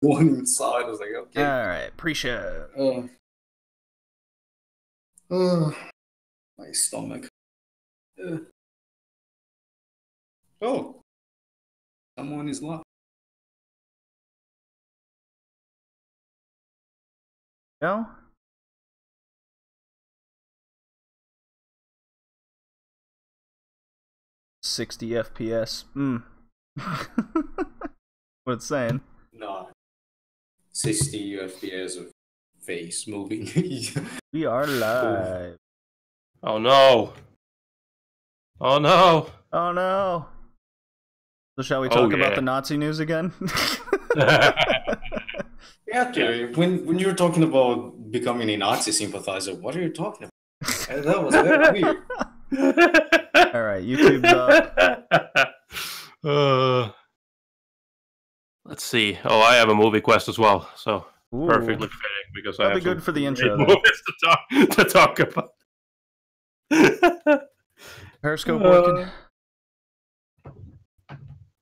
one inside. I was like, okay. Alright, appreciate it. My stomach. Oh, someone is left. No? $60 FPS. What it's saying? No. 60 FPS of face moving. We are live. Oh no. Oh no. Oh no. So shall we talk about the Nazi news again? Yeah, dude. When you're talking about becoming a Nazi sympathizer, what are you talking about? That was very weird. Alright, YouTube's up. Let's see. Oh, I have a movie quest as well, so Ooh. Perfectly fitting because That'll I have be good for the intro. Movies to talk about. Periscope working?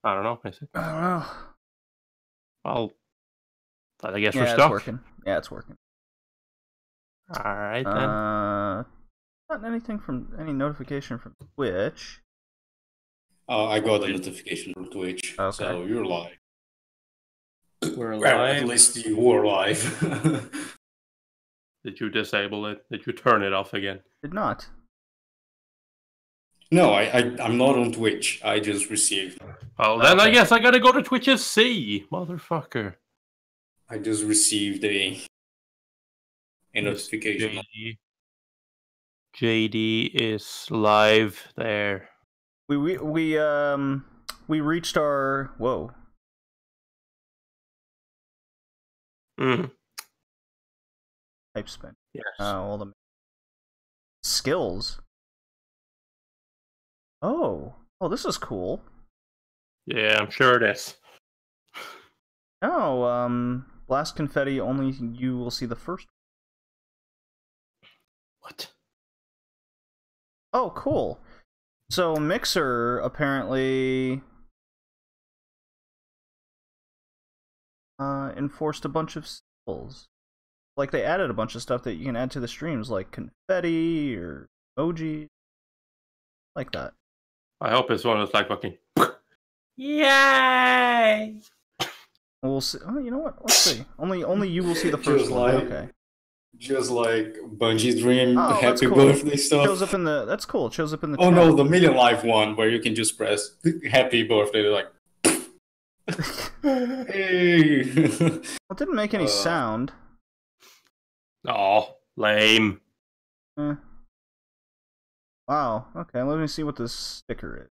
I don't know. Is it? I don't know. Well, I guess Yeah, we're it's stuck. working. Yeah, it's working. All right then. Not anything from any notification from Twitch. I got a notification from Twitch, Okay. so you're live. We're Well, live. at least you were live. Did you disable it? Did you turn it off again? Did not. No, I'm not on Twitch. I just received. Oh, then I guess I gotta go to Twitch's C, motherfucker. I just received a notification. JD is live there. We reached our whoa. Type spin. Yes. All the skills. Oh, this is cool. Yeah, I'm sure it is. Oh, blast confetti. Only you will see the first. What? Oh, cool. So Mixer apparently enforced a bunch of skills. Like they added a bunch of stuff that you can add to the streams, like confetti or emoji, like that. I hope it's one that's like fucking. Yay! We'll see. Oh, you know what? Let's see. Only you will see the first one. Okay. Just like Bungie's Dream, Oh, happy cool. birthday stuff. Shows up in the. That's cool. It shows up in the. Oh chat. no, the Million Life one where you can just press happy birthday. Like, hey. It didn't make any sound. Oh, lame. Wow. Okay, let me see what this sticker is.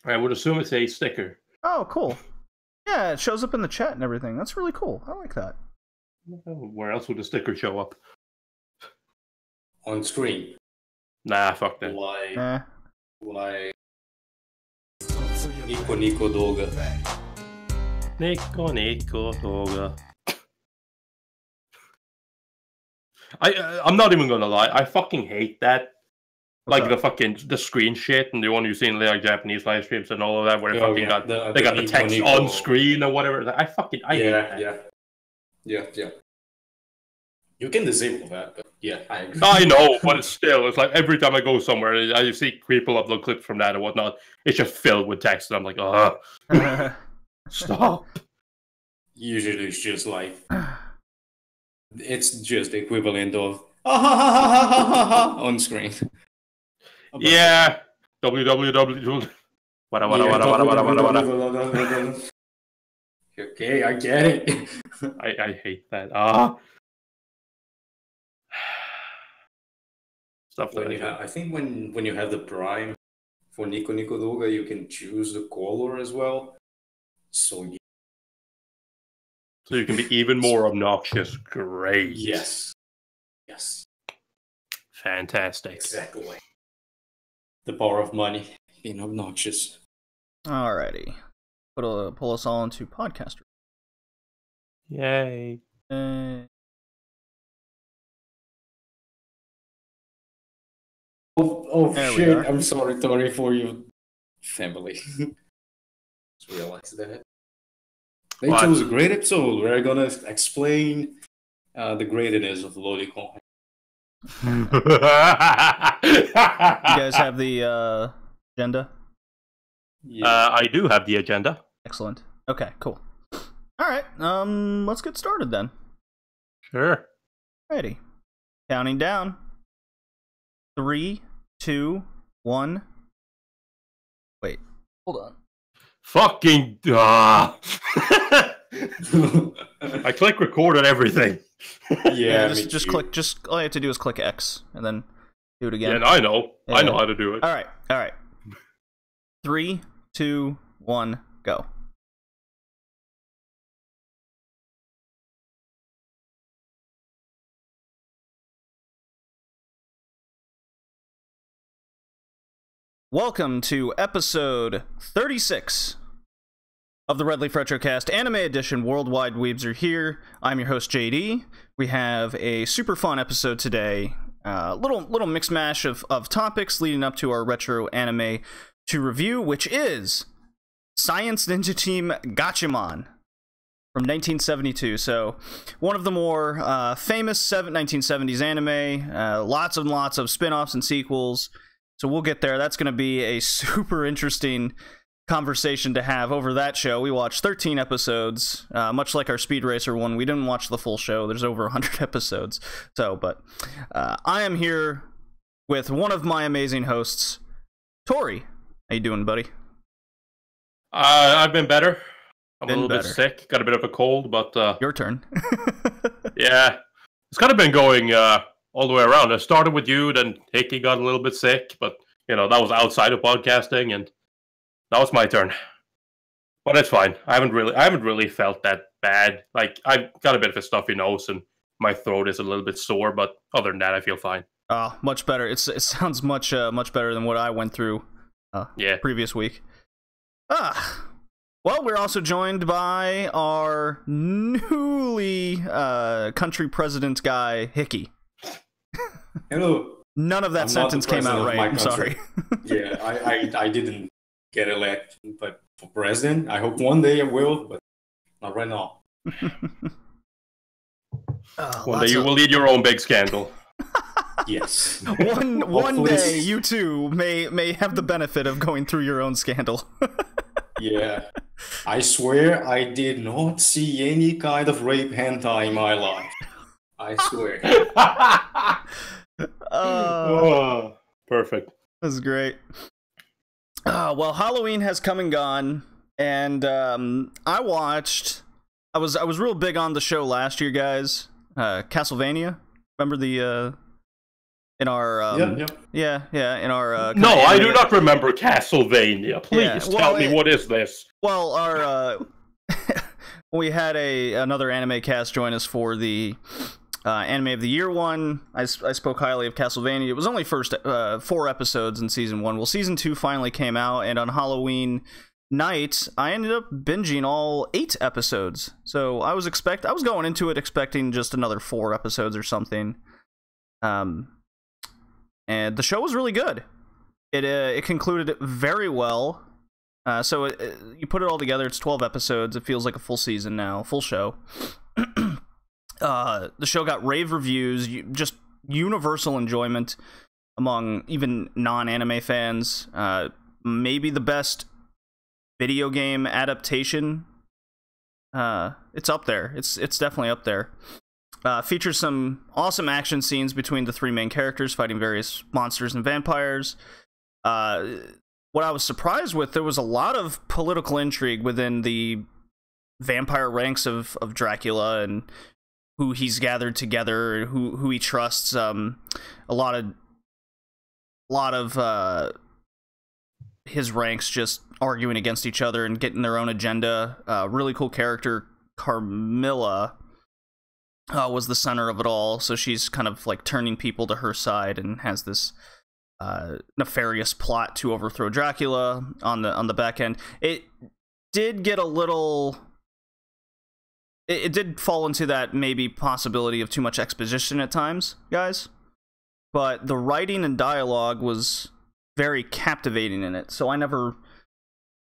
I would assume it's a sticker. Oh, cool. Yeah, it shows up in the chat and everything. That's really cool. I like that. Where else would the sticker show up? On screen. Nah, fuck that. Like Nico Doga. Nico Doga. I'm not even gonna lie. I fucking hate that. Like the screen shit and the one you see in like Japanese live streams and all of that, where they got the text on screen or whatever. I hate that. Yeah. You can disable that, but yeah, I agree. I know, but it's like every time I go somewhere, I see people upload clips from that and whatnot. It's just filled with text, and I'm like, stop. Usually, it's just like it's just the equivalent of on screen. Yeah, www. Okay, I get it. I hate that. Stuff like that. I think when you have the Prime for Nico Doga, you can choose the color as well. So you can be even more obnoxious. Great. Yes. Fantastic. Exactly. The power of money being obnoxious. Alrighty. Pull us all into podcaster. Yay. Oh shit, I'm sorry, Tori, for your family. Just realized that. They chose a great episode. We're gonna explain the greatness of lolicon. You guys have the agenda? Yeah. I do have the agenda. Excellent. Okay, cool. All right, let's get started then. Sure. Ready. Counting down. 3, 2, 1. Wait, hold on. Fucking I click record on everything. Yeah, just click. Just all you have to do is click X and then do it again. Yeah, I know. Yeah. I know how to do it. All right. 3, 2, 1, go. Welcome to episode 36 of the Red Leaf Retrocast Anime Edition. Worldwide Weebs are here. I'm your host, JD. We have a super fun episode today. Little mix mash of topics leading up to our retro anime to review, which is Science Ninja Team Gatchaman from 1972. So one of the more famous 1970s anime. Lots and lots of spin-offs and sequels. So we'll get there. That's going to be a super interesting conversation to have over that show. We watched 13 episodes, much like our Speed Racer one. We didn't watch the full show. There's over 100 episodes. So, but I am here with one of my amazing hosts, Tori. How you doing, buddy? I've been better. I'm a little bit sick. Got a bit of a cold, but your turn. Yeah, it's kind of been going all the way around. I started with you, then Hickey got a little bit sick, but you know that was outside of podcasting, and now it's my turn. But it's fine. I haven't really felt that bad. Like I've got a bit of a stuffy nose, and my throat is a little bit sore, but other than that, I feel fine. Oh, much better. It sounds much better than what I went through. Previous week. Well, we're also joined by our newly country president guy, Hickey. Hello. None of that sentence came out right. I'm sorry. Yeah, I didn't get elected, but for president, I hope one day I will, but not right now. One day you will lead your own big scandal. Yes. One day you too may have the benefit of going through your own scandal. Yeah. I swear I did not see any kind of rape hentai in my life. I swear. Perfect. That's great. Well, Halloween has come and gone, and I was real big on the show last year, guys. Castlevania. Remember the in our in our no, I do not remember Castlevania. Please tell me what is this? Well, our we had another anime cast join us for the Anime of the Year one. I spoke highly of Castlevania. It was only first 4 episodes in season 1. Well, season 2 finally came out, and on Halloween night, I ended up binging all 8 episodes. So I was going into it expecting just another 4 episodes or something. And the show was really good. It concluded very well. So you put it all together, it's 12 episodes. It feels like a full season now, full show. The show got rave reviews, just universal enjoyment among even non-anime fans. Maybe the best video game adaptation. It's up there. It's definitely up there. Features some awesome action scenes between the 3 main characters fighting various monsters and vampires. What I was surprised with, there was a lot of political intrigue within the vampire ranks of Dracula and who he's gathered together, who he trusts. A lot of his ranks just arguing against each other and getting their own agenda. Really cool character, Carmilla, was the center of it all. So she's kind of like turning people to her side and has this nefarious plot to overthrow Dracula on the back end. It did get a little. It did fall into that maybe possibility of too much exposition at times, guys. But the writing and dialogue was very captivating in it. So I never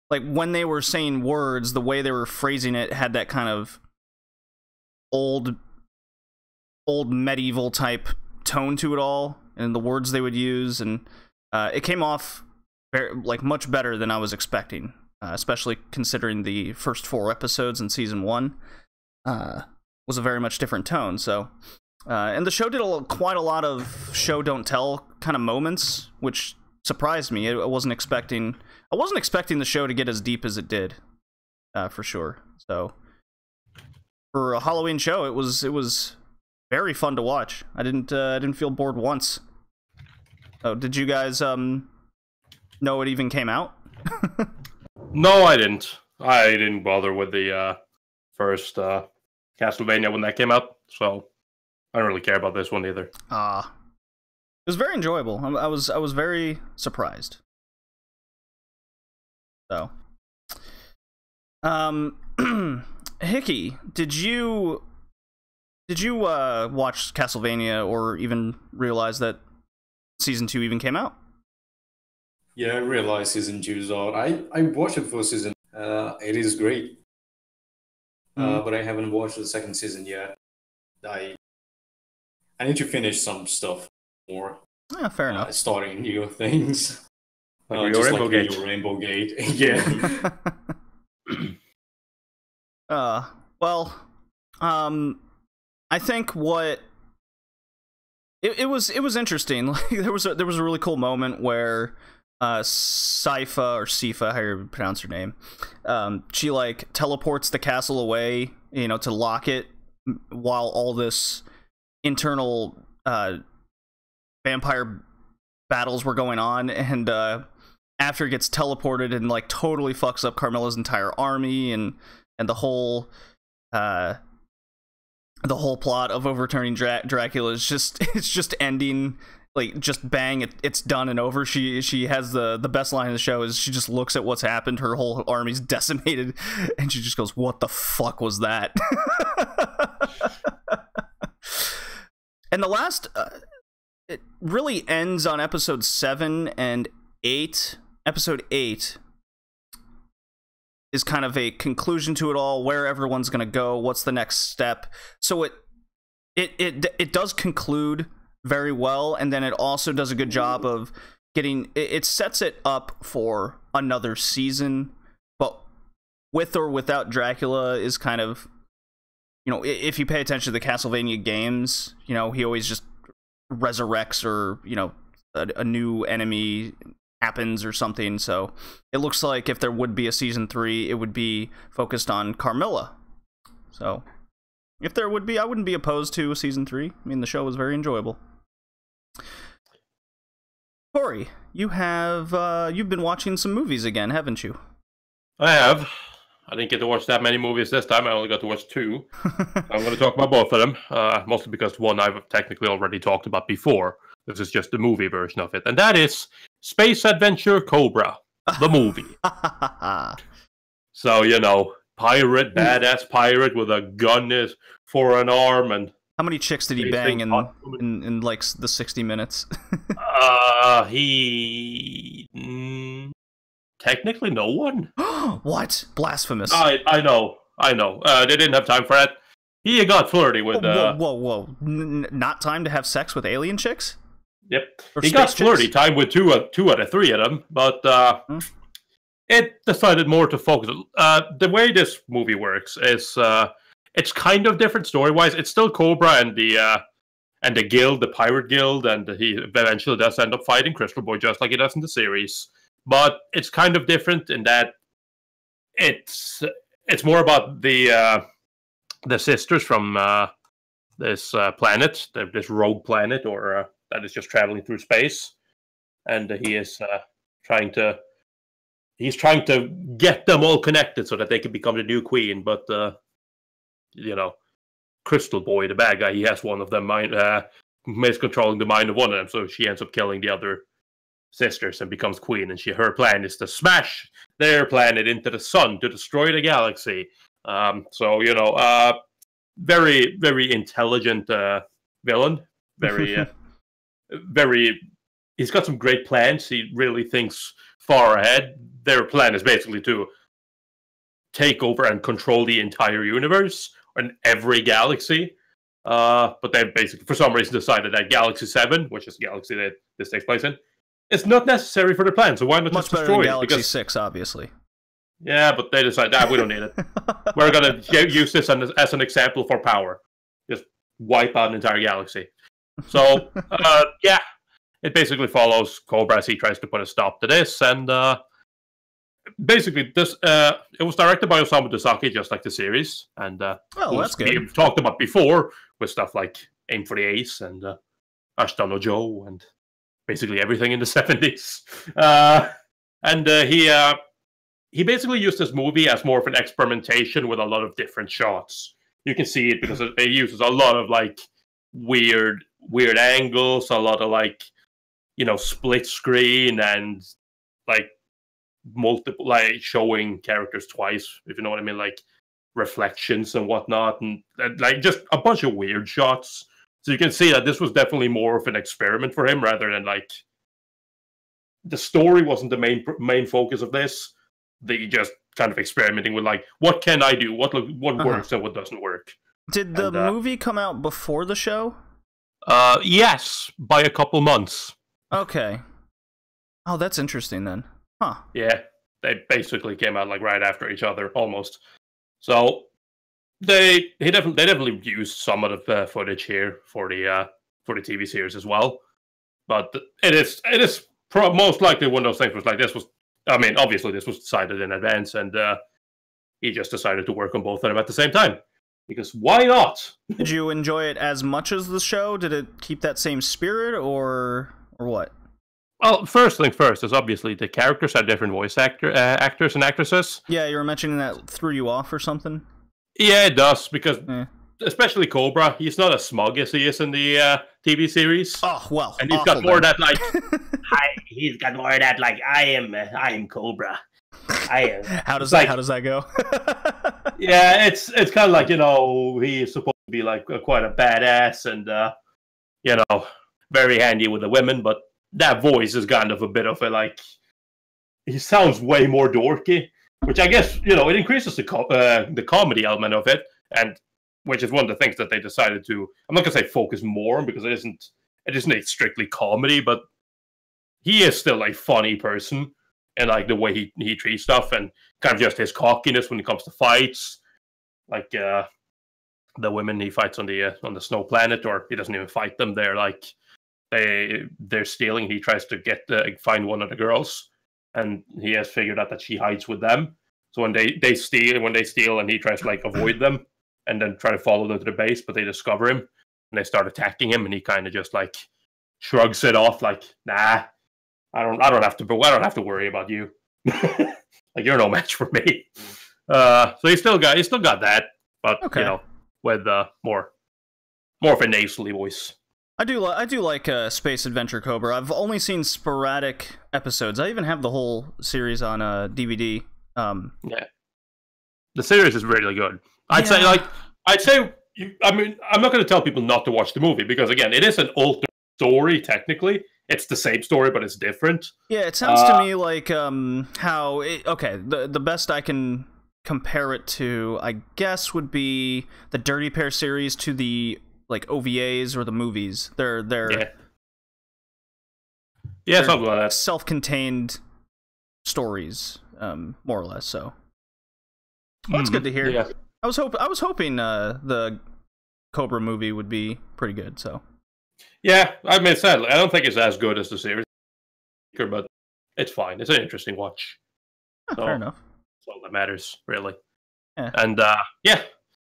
like when they were saying words, the way they were phrasing it had that kind of old medieval type tone to it all, and the words they would use, and it came off like much better than I was expecting, especially considering the first 4 episodes in season 1 was a very much different tone. So and the show did quite a lot of show don't tell kind of moments, which surprised me. I wasn't expecting the show to get as deep as it did, for sure. So for a Halloween show, it was very fun to watch. I didn't feel bored once. Oh, did you guys know it even came out? No, I didn't. I didn't bother with the first Castlevania when that came out, so I don't really care about this one either. It was very enjoyable. I was very surprised. So, Hickey, did you watch Castlevania or even realize that season 2 even came out? Yeah, I realized season 2 is out. I watched the first season. It is great. But I haven't watched the second season yet. I need to finish some stuff more. Yeah, fair enough. Starting new things. Like just Rainbow like Gate. your Rainbow Gate. Yeah. Well, I think what it was interesting. Like there was a really cool moment where Sypha, or Sifa, how you pronounce her name, she like teleports the castle away, to lock it, while all this internal vampire battles were going on, and after it gets teleported and like totally fucks up Carmilla's entire army, and the whole plot of overturning Dracula is just ending like just bang, it's done and over. She has the best line of the show is she just looks at what's happened, her whole army's decimated, and she just goes, "What the fuck was that?" And the last it really ends on episode 7 and 8. Episode 8 is kind of a conclusion to it all, where everyone's going to go, what's the next step. So it does conclude very well, and then it also does a good job of getting it sets it up for another season, but with or without Dracula is kind of, if you pay attention to the Castlevania games, he always just resurrects, or a new enemy happens or something. So it looks like if there would be a season 3, it would be focused on Carmilla. So if there would be, I wouldn't be opposed to a season 3. I mean, the show was very enjoyable. Corey, you've been watching some movies again, haven't you? I have. I didn't get to watch that many movies this time. I only got to watch 2. I'm going to talk about both of them, mostly because one I've technically already talked about before. This is just the movie version of it, and that is Space Adventure Cobra, the movie. So, pirate, badass pirate with a gun for an arm, and how many chicks did he bang in like the 60 minutes? Technically no one. What? Blasphemous. I know. They didn't have time for that. He got flirty with... Whoa. Not time to have sex with alien chicks? Yep. Or he got flirty time with two out of 3 of them, but it decided more to focus. The way this movie works is it's kind of different story-wise. It's still Cobra and the guild, the pirate guild, and he eventually does end up fighting Crystal Boy just like he does in the series. But it's kind of different in that it's more about the sisters from this planet, this rogue planet, or that is just traveling through space, and he is trying to get them all connected so that they can become the new queen. But Crystal Boy, the bad guy, he has one of them is controlling the mind of one of them, so she ends up killing the other sisters and becomes queen, and her plan is to smash their planet into the sun to destroy the galaxy. Very, very intelligent villain. Very, he's got some great plans. He really thinks far ahead. Their plan is basically to take over and control the entire universe and every galaxy. But they basically, for some reason, decided that Galaxy 7, which is the galaxy that this takes place in, is not necessary for the plan. So why not just destroy it? Galaxy 6, obviously. Yeah, but they decided, we don't need it. We're going to use this as an example for power. Just wipe out an entire galaxy. So, yeah, it basically follows Cobra as he tries to put a stop to this. And basically, this it was directed by Osamu Dezaki, just like the series. And that's good. We've talked about before with stuff like Aim for the Ace and Ashita no Joe and basically everything in the 70s. He basically used this movie as more of an experimentation with a lot of different shots. You can see it because it uses a lot of like weird angles, a lot of like, split screen and like multiple, like showing characters twice, if you know what I mean, like reflections and whatnot, and like just a bunch of weird shots. So you can see that this was definitely more of an experiment for him rather than like the story wasn't the main focus of this. They just kind of experimenting with like, what can I do? What works and what doesn't work. Did the movie come out before the show? Yes, by a couple months. Okay. Oh, that's interesting then. Huh. Yeah, they basically came out like right after each other, almost. So they definitely used some of the footage here for the TV series as well. But it is most likely one of those things was like, this was, I mean, obviously this was decided in advance, and he just decided to work on both of them at the same time. Because why not? Did you enjoy it as much as the show? Did it keep that same spirit, or what? Well, first thing first is obviously the characters are different voice actors and actresses. Yeah, you were mentioning that threw you off or something? Yeah, it does, because especially Cobra, he's not as smug as he is in the TV series. Oh, well, and he's got more of that like, he's got more of that like, I am Cobra. How does that go? Yeah, it's kind of like, he's supposed to be like quite a badass and very handy with the women, but that voice is kind of a bit of a like, he sounds way more dorky, which I guess it increases the comedy element of it, and which is one of the things that they decided to, I'm not gonna say focus more on, because it isn't a strictly comedy, but he is still a funny person. And like the way he treats stuff, and kind of just his cockiness when it comes to fights, like the women he fights on the snow planet, or he doesn't even fight them. They're like they're stealing. He tries to find one of the girls, and he has figured out that she hides with them. So when they steal, and he tries to like avoid them, and then try to follow them to the base, but they discover him and they start attacking him, and he kind of just like shrugs it off, like, nah. I don't have to worry about you. Like, you're no match for me. So he still got that, but with more of a nasally voice. I do like Space Adventure Cobra. I've only seen sporadic episodes. I even have the whole series on DVD. Yeah, the series is really good. I'd say I mean, I'm not going to tell people not to watch the movie, because again, it is an alternate story technically. It's the same story, but it's different. Yeah, it sounds to me like the best I can compare it to, I guess, would be the Dirty Pair series to the like OVAs or the movies. They're something like that. Self-contained stories, more or less. So that's good to hear. Yeah. I was hoping the Cobra movie would be pretty good. So. Yeah, I mean, sadly, I don't think it's as good as the series, but it's fine. It's an interesting watch. Fair enough. That's all that matters, really. Yeah. And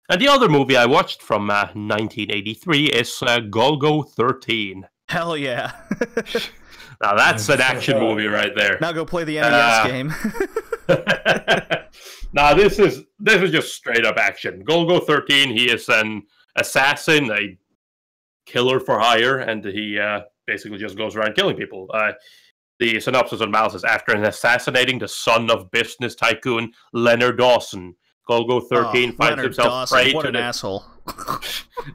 and the other movie I watched from 1983 is Golgo 13. Hell yeah! Now that's an action movie right there. Now go play the NES game. Now this is just straight up action. Golgo 13. He is an assassin, a killer for hire, and he basically just goes around killing people. The synopsis on Miles is, after assassinating the son of business tycoon Leonard Dawson, Golgo 13 finds himself prey to the asshole.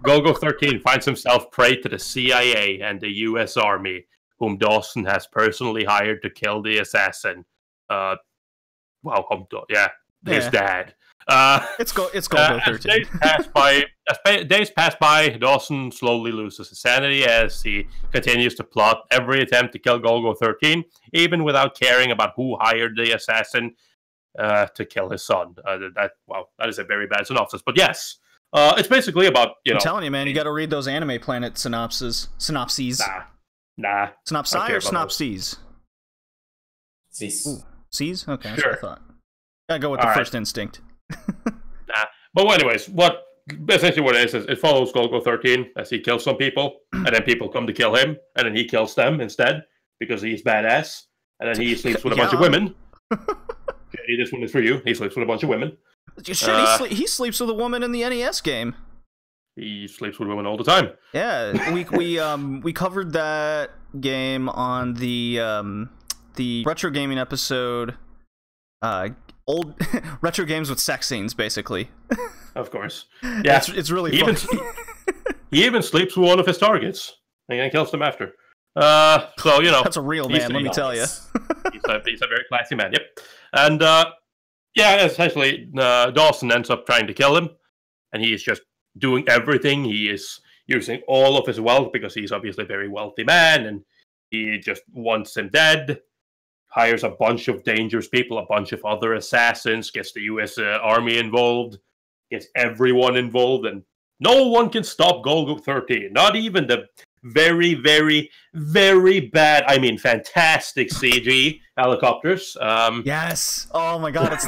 Golgo 13 finds himself prey to the CIA and the U.S. Army, whom Dawson has personally hired to kill the assassin. His dad. It's Golgo 13. As days pass by, Dawson slowly loses his sanity as he continues to plot every attempt to kill Golgo 13, even without caring about who hired the assassin to kill his son. That is a very bad synopsis, but yes, it's basically about I'm telling you, man, you got to read those Anime Planet synopses. Nah. Synopsi or synopses? C's? Okay, that's what I thought. Gotta go with the first instinct. But anyways, essentially what it is it follows Golgo 13 as he kills some people, and then people come to kill him, and then he kills them instead because he's badass, and then he sleeps with a bunch of women. This one is for you. He sleeps with a bunch of women. Shit, he sleeps with a woman in the NES game. He sleeps with women all the time. Yeah, we covered that game on the retro gaming episode. Old retro games with sex scenes, basically. Of course. Yeah, it's really fun. He even sleeps with one of his targets and then kills them after. So that's a real man. Let me tell you. He's a very classy man. Yep. And essentially, Dawson ends up trying to kill him, and he is just doing everything. He is using all of his wealth because he's obviously a very wealthy man, and he just wants him dead. Hires a bunch of dangerous people, a bunch of other assassins, gets the U.S. Army involved, gets everyone involved, and no one can stop Golgo 13. Not even the very, very, very bad, fantastic CG helicopters. Yes. Oh my god, it's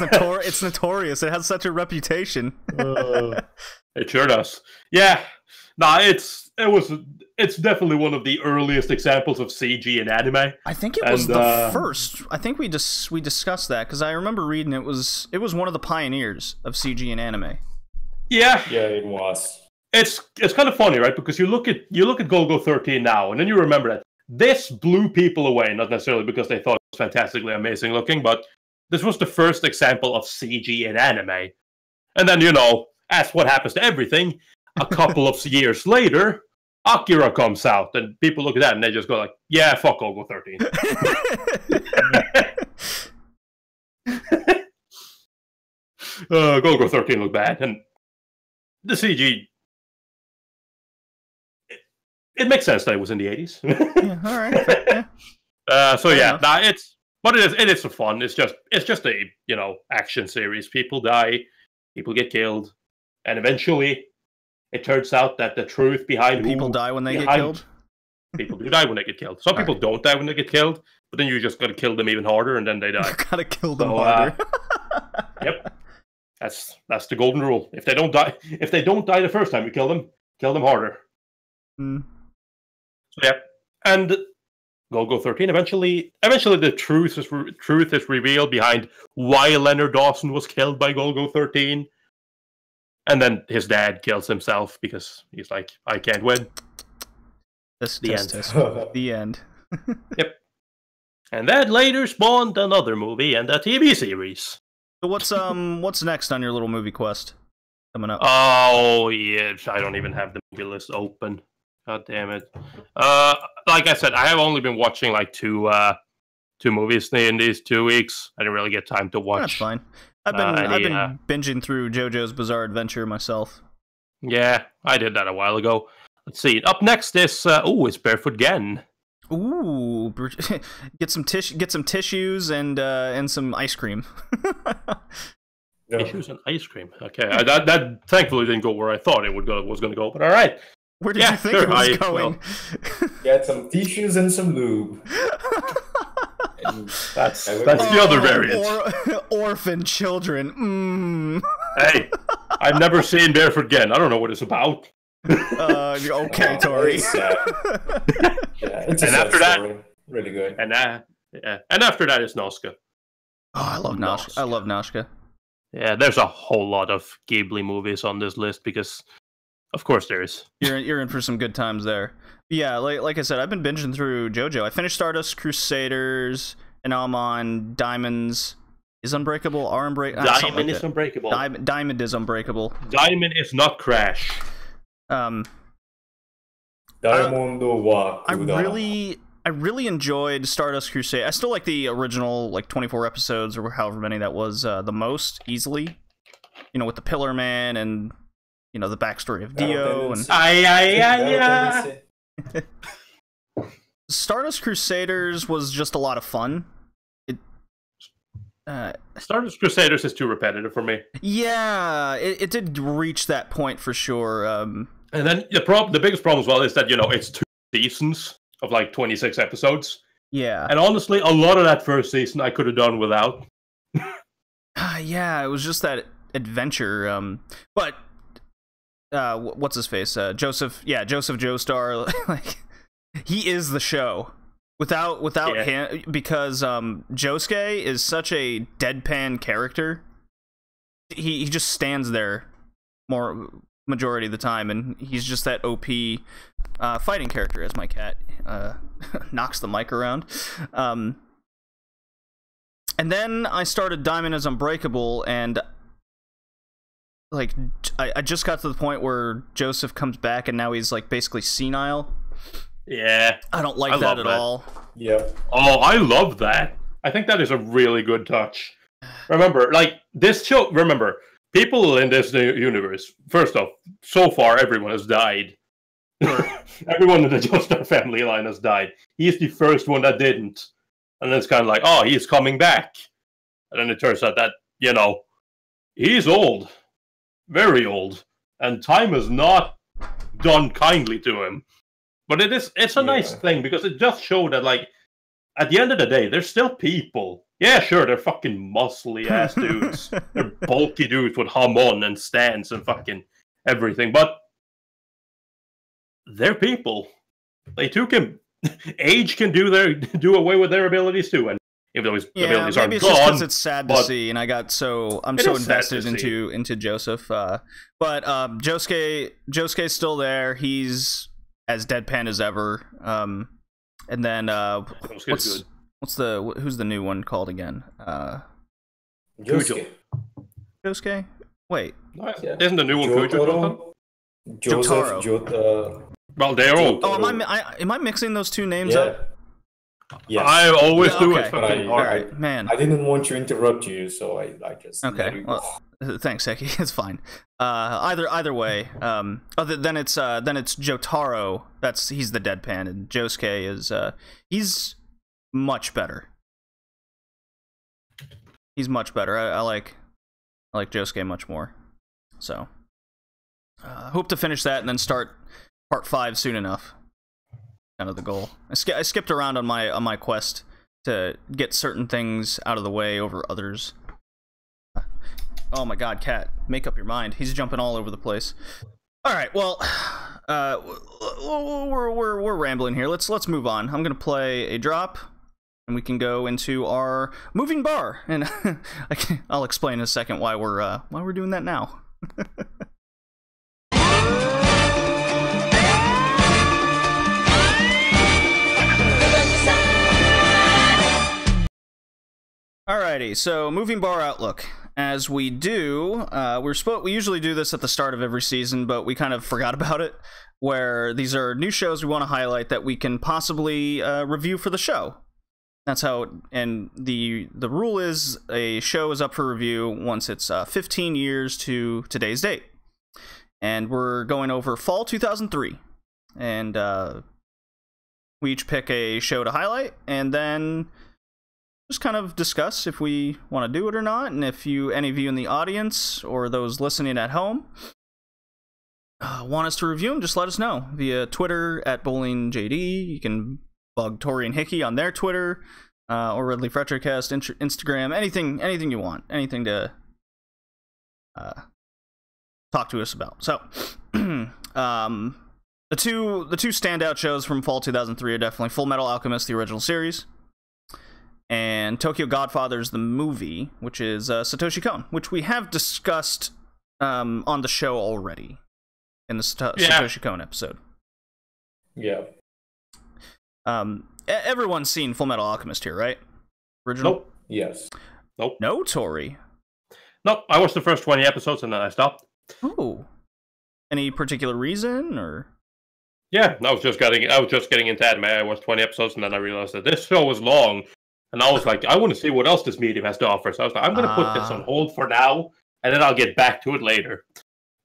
notorious. It has such a reputation. It sure does. Yeah. Nah, it's definitely one of the earliest examples of CG in anime. I think it was the first. I think we discussed that because I remember reading it was one of the pioneers of CG in anime. Yeah, it was. It's kind of funny, right? Because you look at Golgo 13 now, and then you remember that this blew people away. Not necessarily because they thought it was fantastically amazing looking, but this was the first example of CG in anime. And then as what happens to everything. A couple of years later, Akira comes out, and people look at that and they just go like, "Yeah, fuck Golgo 13." Golgo 13 looked bad, and the CG. It makes sense that it was in the 80s. Yeah, all right. Yeah. It is for fun. It's just a action series. People die, people get killed, and eventually. It turns out that the truth behind people die when they get killed. People do die when they get killed. Some people don't die when they get killed, but then you just got to kill them even harder, and then they die. You gotta kill them harder. Yep, that's the golden rule. If they don't die the first time you kill them harder. Mm. So yeah, and Golgo 13. Eventually, the truth is revealed behind why Leonard Dawson was killed by Golgo 13. And then his dad kills himself because he's like, I can't win. The end. Yep. And that later spawned another movie and a TV series. So what's next on your little movie quest coming up? Oh yeah, I don't even have the movie list open. God damn it. Like I said, I have only been watching like two movies in these 2 weeks. I didn't really get time to watch. That's fine. I've been binging through JoJo's Bizarre Adventure myself. Yeah, I did that a while ago. Let's see. Up next is it's Barefoot Gen. Ooh, get some tissues and some ice cream. Tissues and ice cream. Okay, that thankfully didn't go where I thought it was going to go. But all right. Where did you think it was going? Get some tissues and some lube. That's the other variant. Orphan children. Hey, I've never seen Barefoot Gen. I don't know what it's about. Okay, Tori. It's after that, really good. And after that is Nausicaa. Oh, I love Nausicaa. I love Nausicaa. Yeah, there's a whole lot of Ghibli movies on this list because, of course, there is. You're in for some good times there. Yeah, like I said, I've been binging through JoJo. I finished Stardust Crusaders, and now I'm on Diamonds is Unbreakable. Diamond is Unbreakable. Diamond is Unbreakable. Diamond is not Crash. I I really enjoyed Stardust Crusade. I still like the original, like 24 episodes or however many that was, the most easily. You know, with the Pillar Man and the backstory of Dio and Stardust Crusaders was just a lot of fun. Stardust Crusaders is too repetitive for me. Yeah, it did reach that point for sure. And then the biggest problem as well is that it's 2 seasons of like 26 episodes. Yeah, and honestly, a lot of that first season I could have done without. Yeah, it was just that adventure. But what's his face? Joseph Joestar. Like, he is the show. Without him, because Josuke is such a deadpan character. He just stands there majority of the time, and he's just that OP fighting character, as my cat knocks the mic around. And then I started Diamond is Unbreakable, and like I just got to the point where Joseph comes back, and now he's like basically senile. Yeah, I don't like that at all. Yeah. Oh, I love that. I think that is a really good touch. Remember, like, this show, people in this universe, first off, so far everyone has died. Everyone in the Joestar family line has died. He's the first one that didn't. And then it's kind of like, oh, he's coming back. And then it turns out that, he's old. Very old. And time has not done kindly to him. But it's a nice thing, because it just showed that, like, at the end of the day, they're still people. Yeah, sure, they're fucking muscly-ass dudes. They're bulky dudes with hamon and stance and fucking everything. But they're people. They too can... Age can do away with their abilities, too. And if those abilities aren't maybe it's gone... just because it's sad to see, and I'm so invested into Joseph. But Josuke's still there. He's as deadpan as ever. And then who's the new one called again? Josuke. Josuke? Wait. Isn't the new one Kujo? Jotaro. Well, they're all. Oh, am I mixing those two names up? Yes. I always do it. Man. I didn't want to interrupt you, so I just well, thanks, Eki. It's fine. Either way, then it's Jotaro. He's the deadpan, and Josuke is he's much better. He's much better. I like Josuke much more. So hope to finish that and then start part 5 soon enough. Kind of the goal. I skipped around on my quest to get certain things out of the way over others. Oh my god, cat, make up your mind. He's jumping all over the place. All right, well, we're rambling here. Let's move on. I'm gonna play a drop, and we can go into our moving bar, and I'll explain in a second why we're doing that now. Alrighty, so moving bar outlook. As we do, we usually do this at the start of every season, but we kind of forgot about it, where these are new shows we want to highlight that we can possibly review for the show. That's how, and the rule is a show is up for review once it's 15 years to today's date. And we're going over fall 2003. And we each pick a show to highlight, and then just kind of discuss if we want to do it or not, and if any of you in the audience or those listening at home want us to review them, just let us know via Twitter at BowlingJD. You can bug Tori and Hickey on their Twitter, or Redleaf Retrocast Instagram, anything you want, anything to talk to us about. So the two standout shows from fall 2003 are definitely Full Metal Alchemist, the original series, and Tokyo Godfathers, the movie, which is Satoshi Kon, which we have discussed on the show already in the Satoshi Kon episode. Yeah. Everyone's seen Full Metal Alchemist here, right? Original? Nope. Yes. Nope. No, Tori? Nope, I watched the first 20 episodes and then I stopped. Oh. Any particular reason, or? Yeah, I was just getting into anime. I watched 20 episodes, and then I realized that this show was long, and I was like, I want to see what else this medium has to offer. So I was like, I'm going to put this on hold for now, and then I'll get back to it later.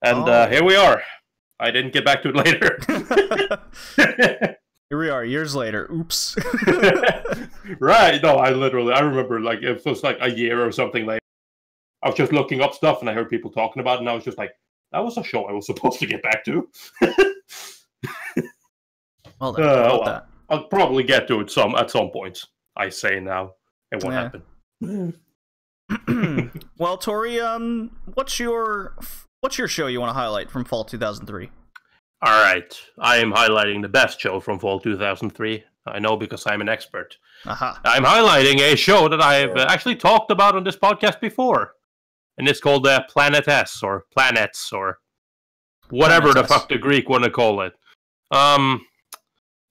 And here we are. I didn't get back to it later. Here we are, years later. Oops. Right? No, I remember like it was like a year or something later. I was just looking up stuff, and I heard people talking about it, and I was just like, that was a show I was supposed to get back to. Well, well. I'll probably get to it at some point. I say now, it won't happen. Well, Tori, what's your show you want to highlight from fall 2003? All right, I am highlighting the best show from fall 2003. I know because I'm an expert. I'm highlighting a show that I have actually talked about on this podcast before, and it's called Planet S or Planets or whatever the fuck the Greek want to call it.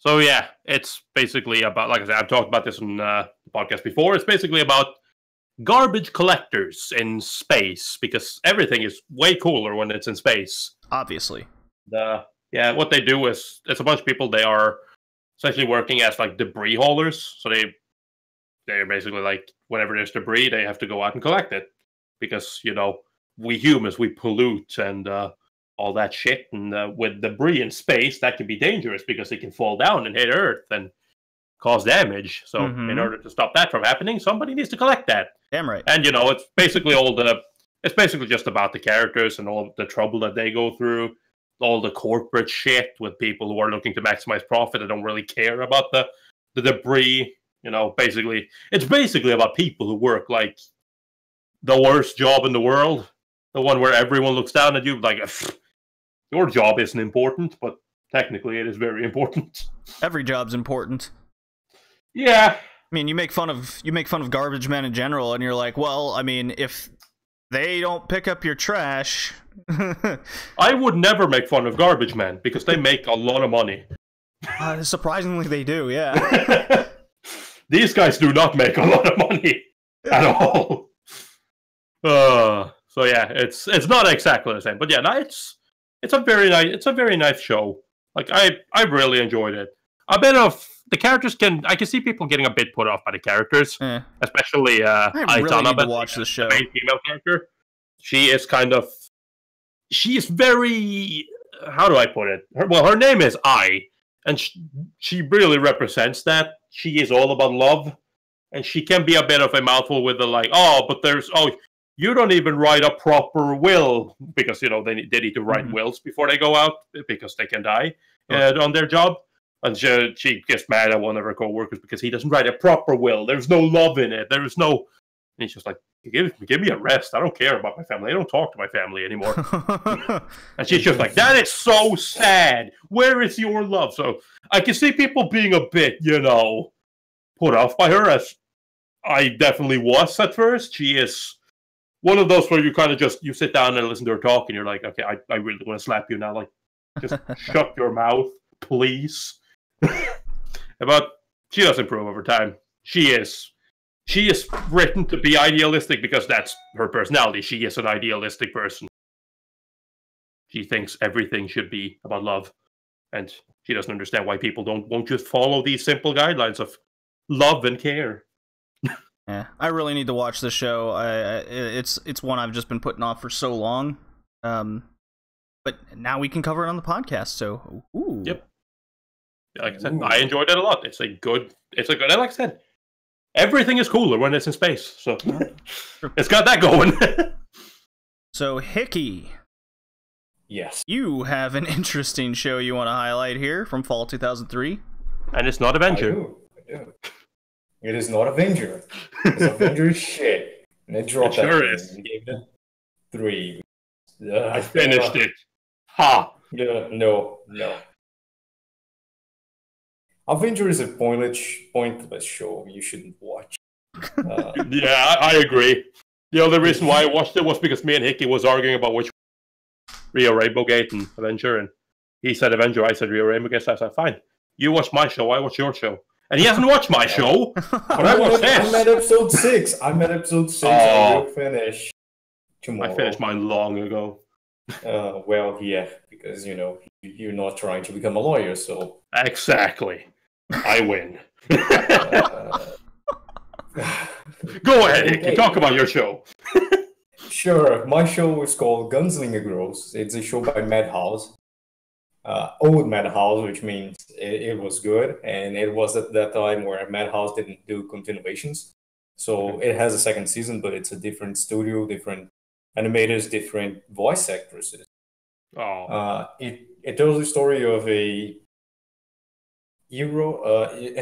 So yeah, it's basically about, like I said, I've talked about this on the podcast before. It's basically about garbage collectors in space, because everything is way cooler when it's in space. Obviously. What they do is, it's a bunch of people, they are essentially working as like debris haulers. So they're basically like, whenever there's debris, they have to go out and collect it. Because, you know, we humans, we pollute and all that shit. And with debris in space, that can be dangerous because it can fall down and hit Earth and cause damage. So in order to stop that from happening, somebody needs to collect that. Damn right. And, you know, it's basically just about the characters and all the trouble that they go through. All the corporate shit with people who are looking to maximize profit and don't really care about the debris. You know, it's basically about people who work like the worst job in the world, the one where everyone looks down at you like, your job isn't important, but technically it is very important. Every job's important. Yeah. I mean, you make fun of garbage men in general, and you're like, well, I mean, if they don't pick up your trash. I would never make fun of garbage men because they make a lot of money. Surprisingly, they do, yeah. These guys do not make a lot of money at all. So yeah, it's not exactly the same, but yeah, it's a very nice show. Like I really enjoyed it. A bit of the characters I can see people getting a bit put off by the characters, especially I really Aitana, need to watch the show. The main female character. She is very, how do I put it? Her name is I, and she really represents that. She is all about love, and she can be a bit of a mouthful with the like, you don't even write a proper will, because, you know, they need to write wills before they go out, because they can die on their job. And she gets mad at one of her co-workers because he doesn't write a proper will. There's no love in it. There's no... And he's just like, give me a rest. I don't care about my family. I don't talk to my family anymore. And she's just like, that is so sad. Where is your love? So I can see people being a bit, you know, put off by her, as I definitely was at first. She is one of those where you kind of you sit down and listen to her talk, and you're like, okay, I really want to slap you now. Like, just shut your mouth, please. But she does improve over time. She is written to be idealistic because that's her personality. She is an idealistic person. She thinks everything should be about love, and she doesn't understand why people won't just follow these simple guidelines of love and care. Yeah, I really need to watch this show. It's one I've just been putting off for so long. But now we can cover it on the podcast. So, ooh. Yep. Like I said, I enjoyed it a lot. It's a good, and like I said, everything is cooler when it's in space. So it's got that going. So, Hickey. Yes. You have an interesting show you want to highlight here from fall 2003. And it's not Avenger. I do. It is not Avenger. It's Avenger shit. And it dropped it sure is. And gave it 3. I finished it. Ha! No. Avenger is a pointless show you shouldn't watch. Yeah, I agree. The only reason why I watched it was because me and Hickey was arguing about which Rio Rainbow Gate and Avenger, and he said Avenger, I said Rio Rainbow Gate. So I said, fine, you watch my show, I watch your show. And he hasn't watched my show, but I watched this. I'm at episode 6. I will finish tomorrow. I finished mine long ago. Well, yeah, because, you know, you're not trying to become a lawyer, so exactly, I win. Go ahead, Hickey. Talk about your show. Sure, my show is called Gunslinger Girls. It's a show by Madhouse. Old Madhouse, which means it was good, and it was at that time where Madhouse didn't do continuations. So it has a second season, but it's a different studio, different animators, different voice actresses. Oh. It tells the story of an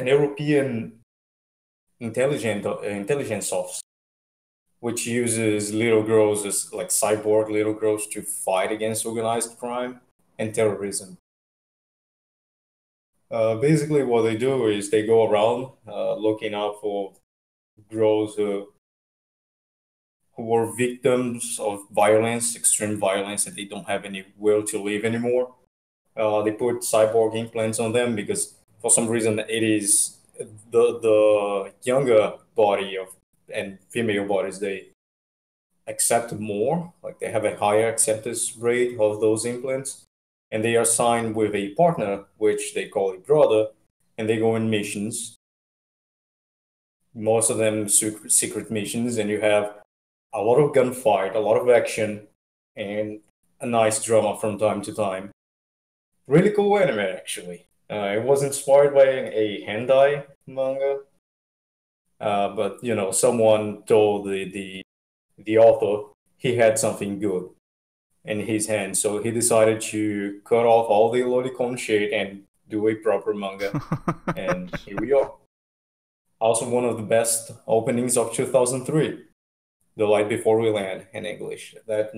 European intelligence officer, which uses little girls as like cyborg little girls to fight against organized crime and terrorism. Basically, what they do is they go around looking out for girls who were victims of violence, extreme violence, and they don't have any will to live anymore. They put cyborg implants on them because for some reason it is the younger body of and female bodies, they accept more, like they have a higher acceptance rate of those implants, and they are signed with a partner, which they call a brother, and they go on missions. Most of them secret missions, and you have a lot of gunfight, a lot of action, and a nice drama from time to time. Really cool anime, actually. It was inspired by a hentai manga, but you know, someone told the author he had something good in his hand, so he decided to cut off all the lolicon shit and do a proper manga, and here we are. Also, one of the best openings of 2003, "The Light Before We Land" in English. That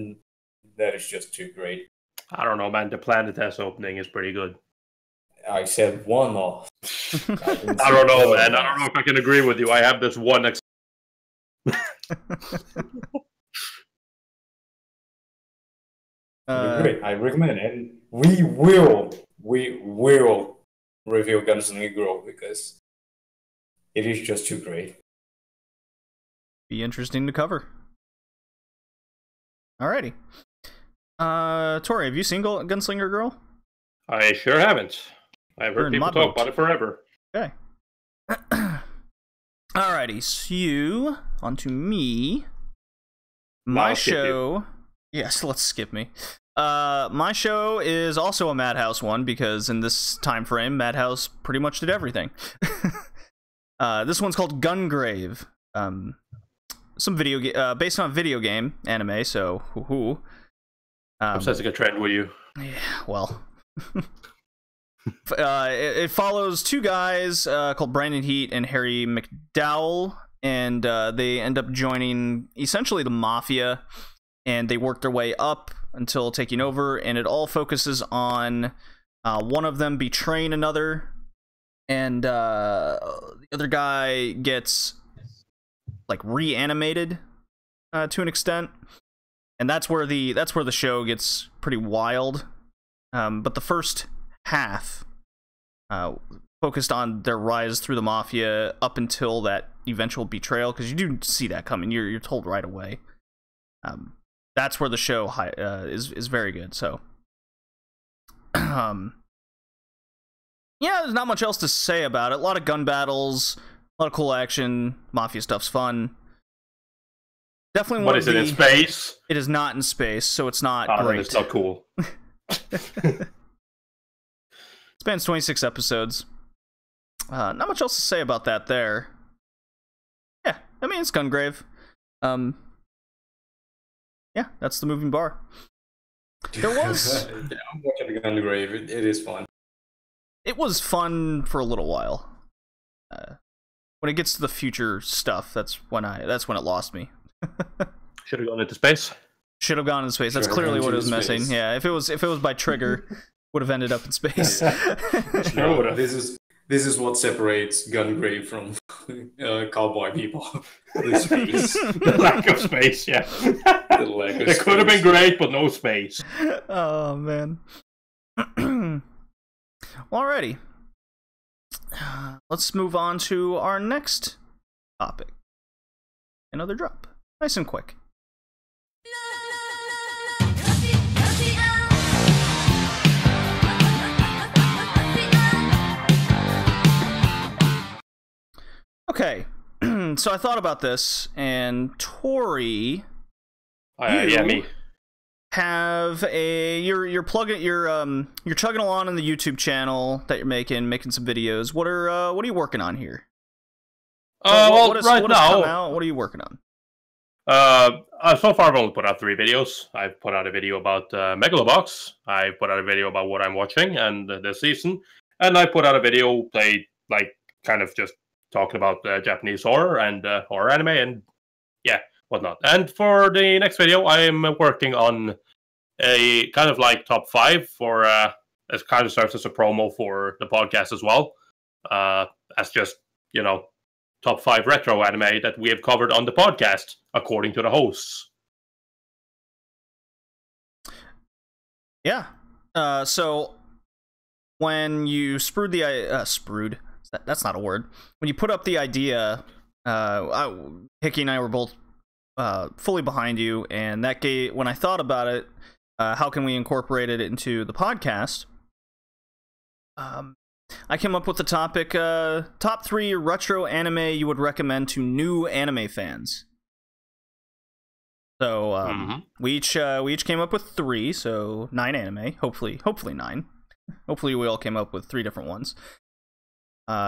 is just too great. I don't know, man. The Planet S opening is pretty good. I said one off. I don't know, man. I don't know if I can agree with you. I have this one. Great. I recommend it. And we will review Gunslinger Girl because it is just too great. Be interesting to cover. Alrighty. Tori, have you seen Gunslinger Girl? I sure haven't. I've heard people talk about it forever. Okay. Alrighty, so on to me. My show. Yes, let's skip me. My show is also a Madhouse one because in this time frame, Madhouse pretty much did everything. This one's called Gungrave. Some based on a video game anime. So, I'm sensing a trend with you. Yeah, well. It follows two guys called Brandon Heat and Harry McDowell, and they end up joining essentially the mafia, and they work their way up until taking over, and it all focuses on one of them betraying another, and the other guy gets like reanimated to an extent, and that's where the show gets pretty wild. But the first half focused on their rise through the mafia up until that eventual betrayal, because you do see that coming. You're told right away. That's where the show is very good. So, yeah, there's not much else to say about it. A lot of gun battles, a lot of cool action. Mafia stuff's fun. Definitely. What is it in space? It is not in space, so it's not great. It's not cool. Spans 26 episodes. Not much else to say about that there. Yeah, I mean, it's Gungrave. Yeah, that's the moving bar. There was... Yeah, I'm watching Gungrave. It is fun. It was fun for a little while. When it gets to the future stuff, that's when it lost me. Should have gone into space. Should have gone into space. That's clearly what it was missing. Yeah, if it was by Trigger, would have ended up in space. No, this is what separates Gungrave from Cowboy Bebop. The lack of space, yeah. It could have been great, but no space. Oh man. Alrighty. Let's move on to our next topic. Another drop. Nice and quick. so I thought about this, and Tori, yeah, me. Have you're chugging along on the YouTube channel that you're making some videos. What are you working on here? Well, right now, what are you working on? So far I've only put out 3 videos. I've put out a video about Megalobox. I put out a video about what I'm watching and this season, and I put out a video kind of just talking about Japanese horror and horror anime and whatnot. And for the next video, I am working on a kind of like top 5 for it kind of serves as a promo for the podcast as well, as just top 5 retro anime that we have covered on the podcast according to the hosts. Yeah. So when you sprued that's not a word. When you put up the idea, Hickey and I were both fully behind you, and that gave, when I thought about it, how can we incorporate it into the podcast? I came up with the topic, top 3 retro anime you would recommend to new anime fans. So we each came up with 3, so 9 anime. Hopefully 9. Hopefully we all came up with 3 different ones.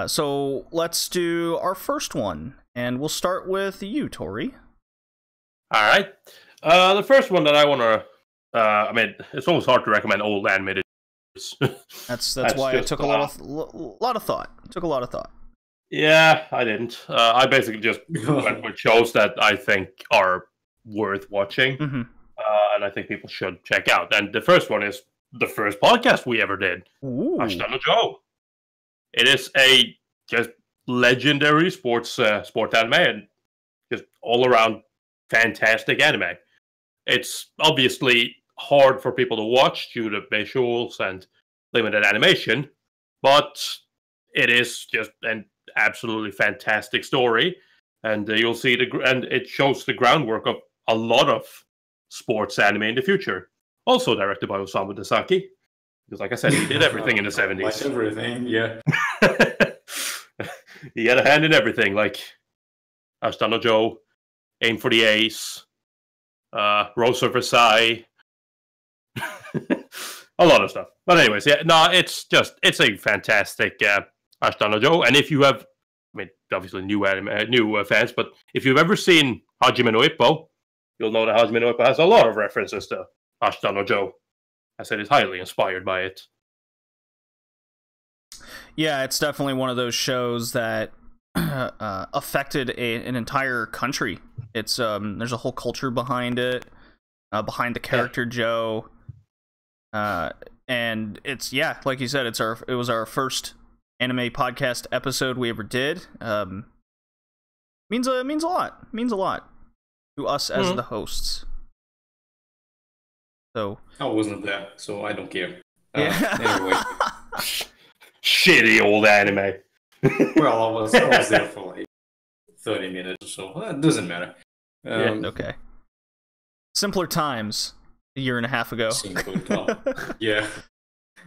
So let's do our first one, and we'll start with you, Tori. All right. The first one that I want to, I mean, it's always hard to recommend old animated. That's why it took a lot of thought. It took a lot of thought. Yeah, I didn't. I basically just went with shows that I think are worth watching, and I think people should check out. And the first one is the first podcast we ever did, Ashitano Joe. It is a just legendary sport anime, and just all around fantastic anime. It's obviously hard for people to watch due to visuals and limited animation, but it is just an absolutely fantastic story, and you'll see and it shows the groundwork of a lot of sports anime in the future. Also directed by Osamu Dezaki, because like I said, he did everything in the 70s. Like everything, yeah. He had a hand in everything, like Ashitano Joe, Aim for the Ace, Rose of Versailles, a lot of stuff. But anyways, it's a fantastic Ashitano Joe. And if you have, I mean, obviously new fans, but if you've ever seen Hajime no Ippo, you'll know that Hajime no Ippo has a lot of references to Ashitano Joe. I said it's highly inspired by it. Yeah, it's definitely one of those shows that affected an entire country. It's there's a whole culture behind it, behind the character Joe, and it's like you said, it was our first anime podcast episode we ever did. Means a lot to us as the hosts. So I wasn't there, so I don't care. Yeah. Anyway, shitty old anime. Well, I was there for like 30 minutes or so. Well, it doesn't matter. Okay. Simpler times a year and a half ago. Yeah.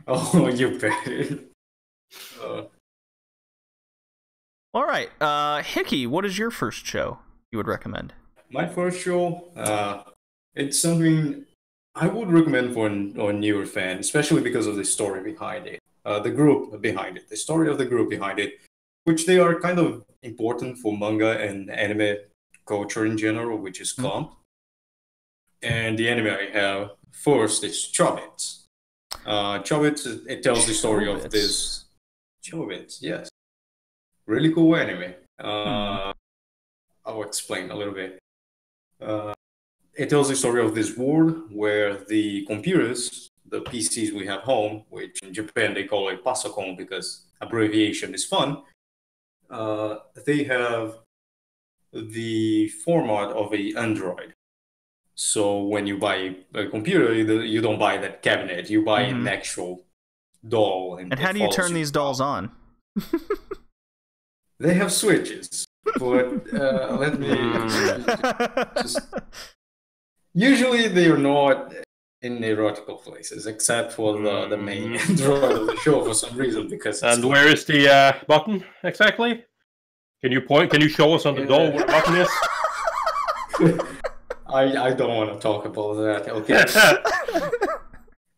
Oh, you bet. All right. Hickey, what is your first show you would recommend? My first show, it's something I would recommend for a newer fan, especially because of the story behind it. The group behind it, the story of the group behind it, which they are kind of important for manga and anime culture in general, which is Clamp. And the anime I have first is Chobits. Chobits, it tells the story of this... Chobits, yes. Really cool anime. I'll explain a little bit. It tells the story of this world where the computers, the PCs we have home, which in Japan they call it pasokon because abbreviation is fun, they have the format of an Android. So when you buy a computer, you don't buy that cabinet, you buy an actual doll. And how do you turn these dolls on? They have switches, but let me just... Usually they are not in erotical places, except for the main Android of the show for some reason. And where is the button exactly? Can you point? Can you show us on the door where the button is? I don't want to talk about that. Okay.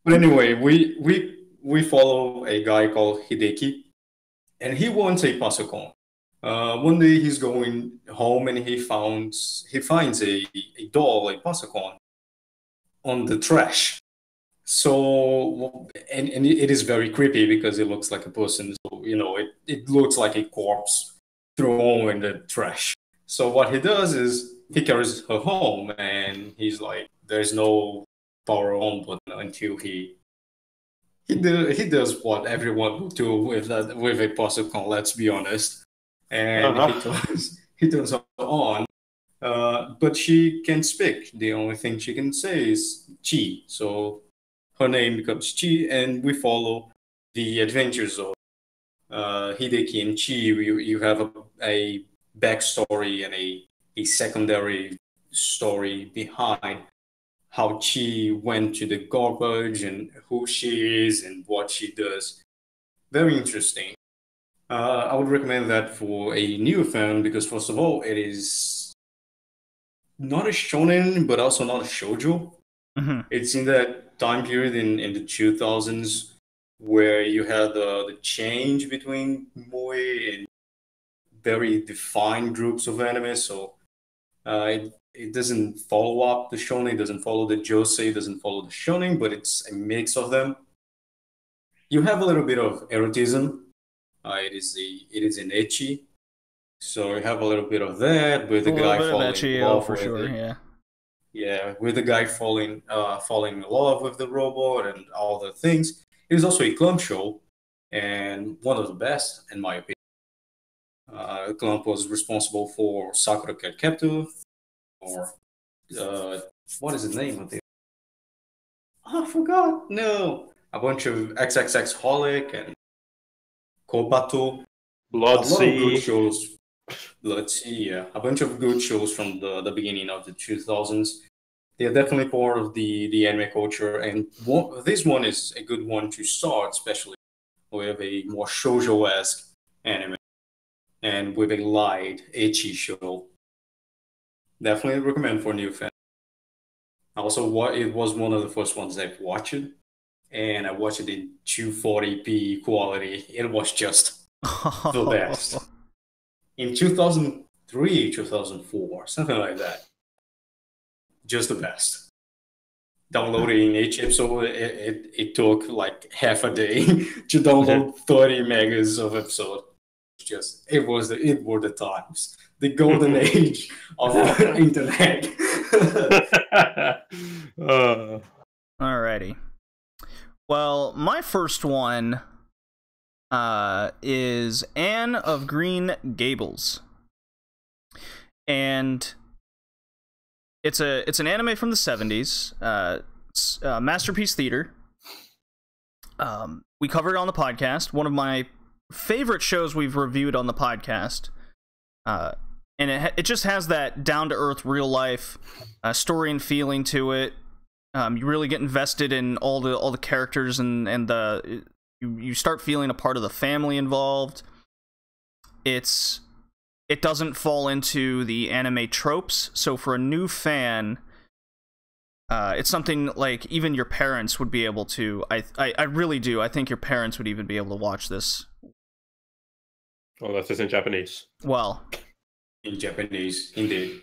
But anyway, we follow a guy called Hideki, and he wants a Pasocon. One day he's going home and he finds a doll, a Pasocon, on the trash. So, and it is very creepy because it looks like a person. So, it looks like a corpse thrown in the trash. So what he does is he carries her home and he's like, there's no power on button until he does what everyone would do with a Pasocon, let's be honest. And he turns her on. But she can't speak. The only thing she can say is Chi. So her name becomes Chi, and we follow the adventures of Hideki and Chi. You have a backstory and a secondary story behind how Chi went to the garbage and who she is and what she does. Very interesting. I would recommend that for a new fan because, first of all, it is not a shonen, but also not a shoujo. Mm-hmm. It's in that time period in the 2000s where you had the change between moe and very defined groups of anime. So it doesn't follow up the shonen, it doesn't follow the josei, it doesn't follow the shonen, but it's a mix of them. You have a little bit of erotism. It is an ecchi. So you have a little bit of that with the guy falling in love for with sure, it. yeah. Yeah, with the guy falling in love with the robot and all the things. It is also a Clamp show, and one of the best, in my opinion. Clamp was responsible for Sakura Card Captor, or what is the name of it? Oh, I forgot. No, a bunch of XXX Holic and Kobato. Blood A lot of good Sea. shows. Let's see, yeah, a bunch of good shows from the beginning of the 2000s. They are definitely part of the anime culture, and this one is a good one to start, especially with a more shoujo-esque anime and with a light, ecchi show. Definitely recommend for new fans. Also, it was one of the first ones I've watched, and I watched it in 240p quality. It was just the best. In 2003, 2004, something like that. Just the best. Downloading each episode, it took like half a day to download 30 megas of episode. It were the times, the golden age of the internet. Alrighty. Well, my first one is Anne of Green Gables, and it's an anime from the 70s. It's Masterpiece Theater. We covered it on the podcast. One of my favorite shows we've reviewed on the podcast. And it just has that down-to-earth, real-life story and feeling to it. You really get invested in all the characters, and you start feeling a part of the family involved. It doesn't fall into the anime tropes, so for a new fan, it's something like even your parents would be able to. I really do. I think your parents would even be able to watch this. Oh, that's just in Japanese. Well, in Japanese, indeed.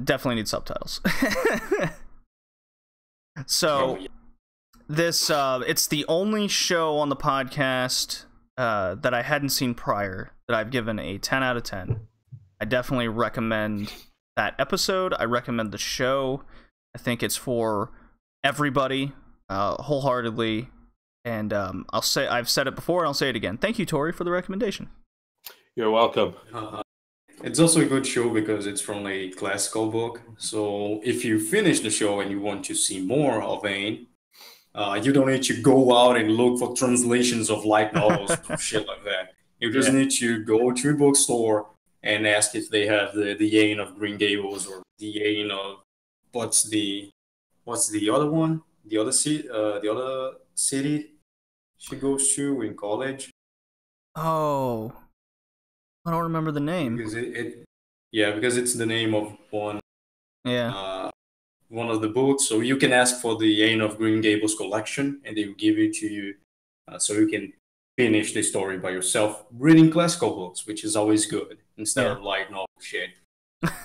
Definitely need subtitles. So, this it's the only show on the podcast that I hadn't seen prior that I've given a 10 out of 10. I definitely recommend that episode. I recommend the show. I think it's for everybody, wholeheartedly. And I've said it before and I'll say it again. Thank you, Tori, for the recommendation. You're welcome. It's also a good show because it's from a classical book. So if you finish the show and you want to see more of Aang, you don't need to go out and look for translations of light novels or shit like that. You just need to go to a bookstore and ask if they have the Aang of Green Gables or the Aang of what's the other one? The other city she goes to in college. Oh, I don't remember the name. Because because it's the name of one. Yeah. One of the books. So you can ask for the Anne of Green Gables collection, and they will give it to you, so you can finish the story by yourself, reading classical books, which is always good instead of light novel shit.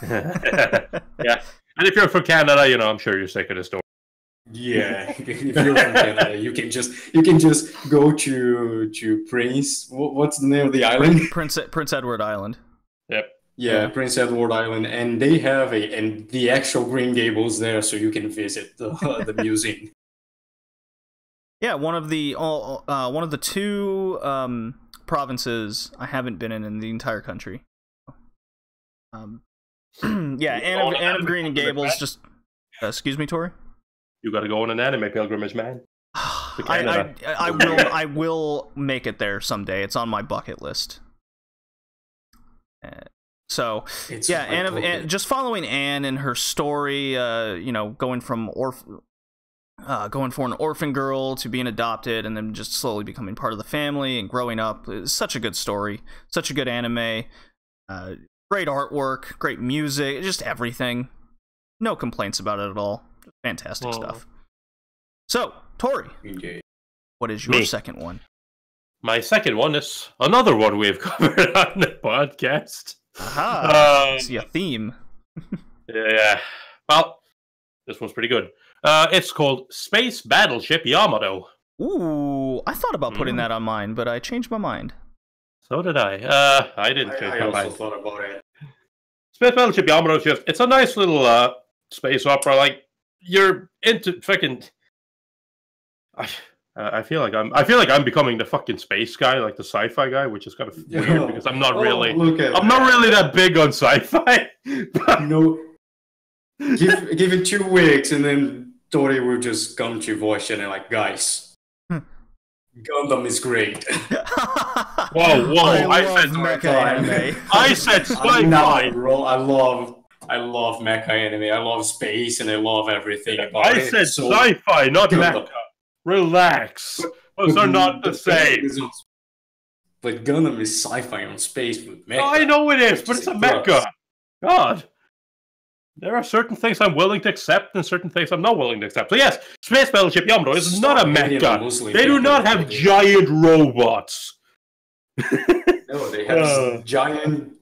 Yeah, and if you're from Canada, I'm sure you're sick of the story. Yeah, if you're from Canada, you can just go to Prince. What's the name of the island? Prince Edward Island. Yep. Yeah, Prince Edward Island, and they have the actual Green Gables there, so you can visit the museum. Yeah, one of the two provinces I haven't been in the entire country. Yeah, Anne of Green Gables. Just excuse me, Tori. You got to go on an anime pilgrimage, man. I will make it there someday. It's on my bucket list. So it's just following Anne and her story, going from going for an orphan girl to being adopted and then just slowly becoming part of the family and growing up. It's such a good story, such a good anime, great artwork, great music, just everything. No complaints about it at all. Fantastic stuff. So, Tori, what is your second one? My second one is another one we've covered on the podcast. Aha! See a theme. Yeah. Well, this one's pretty good. It's called Space Battleship Yamato. Ooh, I thought about putting that on mine, but I changed my mind. So did I. I didn't change my mind. I also thought about it. Space Battleship Yamato is it's a nice little space opera. Like, you're into fucking... I feel like I'm becoming the fucking space guy, like the sci-fi guy, which is kind of weird because I'm not really that big on sci-fi. Give it 2 weeks, and then Tori will just come to your voice and like, guys, Gundam is great. Whoa! I said mecha anime. I said sci-fi. I love mecha anime. I love space, and I love everything about it. I said sci-fi, not mecha. Relax. Those are not the same. But Gundam is sci-fi on space with mecha. I know it is, but it's a mecha. God. There are certain things I'm willing to accept and certain things I'm not willing to accept. So yes, Space Battleship Yamato is not a mecha. They do not have giant robots. No, they have giant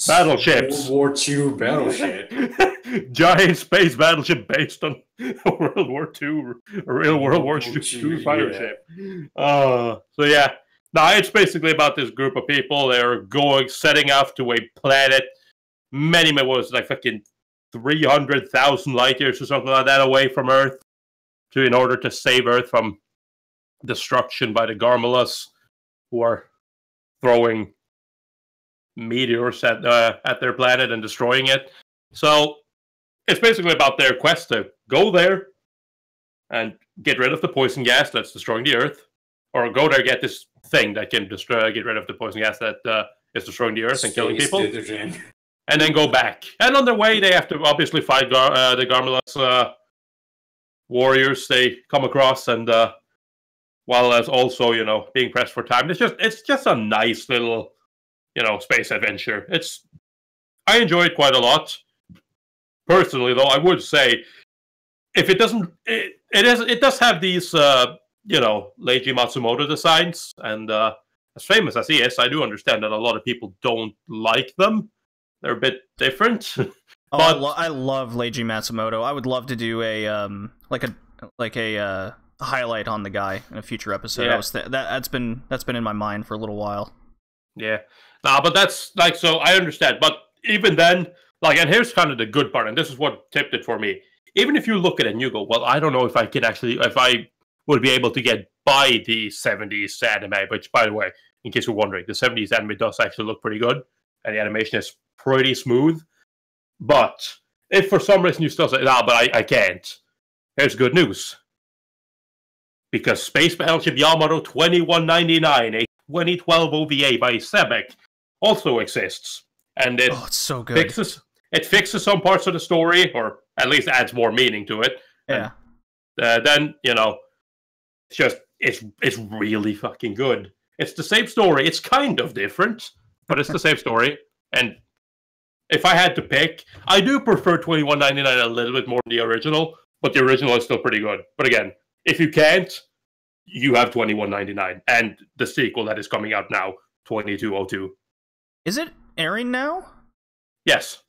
battleships. World War II battleship. Giant space battleship based on a World War II, a real World War II fighter ship. So yeah, now it's basically about this group of people. They're setting off to a planet fucking 300,000 light years or something like that away from Earth, in order to save Earth from destruction by the Garmalas, who are throwing meteors at their planet and destroying it. So it's basically about their quest to go there and get rid of the poison gas that's destroying the Earth, or go there and get this thing that can get rid of the poison gas that is destroying the Earth and killing people, and then go back. And on their way, they have to obviously fight the Garmalas warriors they come across, and while as also being pressed for time. It's just a nice little space adventure. I enjoy it quite a lot. Personally, though, I would say if it doesn't, it does have these Leiji Matsumoto designs, and as famous as he is, I do understand that a lot of people don't like them. They're a bit different. I love Leiji Matsumoto. I would love to do a a highlight on the guy in a future episode. Yeah. That's been in my mind for a little while. Yeah, but that's so I understand. But even then, and here's kind of the good part, and this is what tipped it for me. Even if you look at it and you go, well, I don't know if I would be able to get by the 70s anime, which, by the way, in case you're wondering, the 70s anime does actually look pretty good, and the animation is pretty smooth. But if for some reason you still say, no, but I can't, here's good news. Because Space Battleship Yamato 2199, a 2012 OVA by Sebek, also exists. And it's so good. It fixes some parts of the story, or at least adds more meaning to it. Yeah. And, then, it's really fucking good. It's the same story. It's kind of different, but it's the same story. And if I had to pick, I do prefer $21.99 a little bit more than the original, but the original is still pretty good. But again, if you can't, you have $21.99 and the sequel that is coming out now, 2202. Is it airing now? Yes.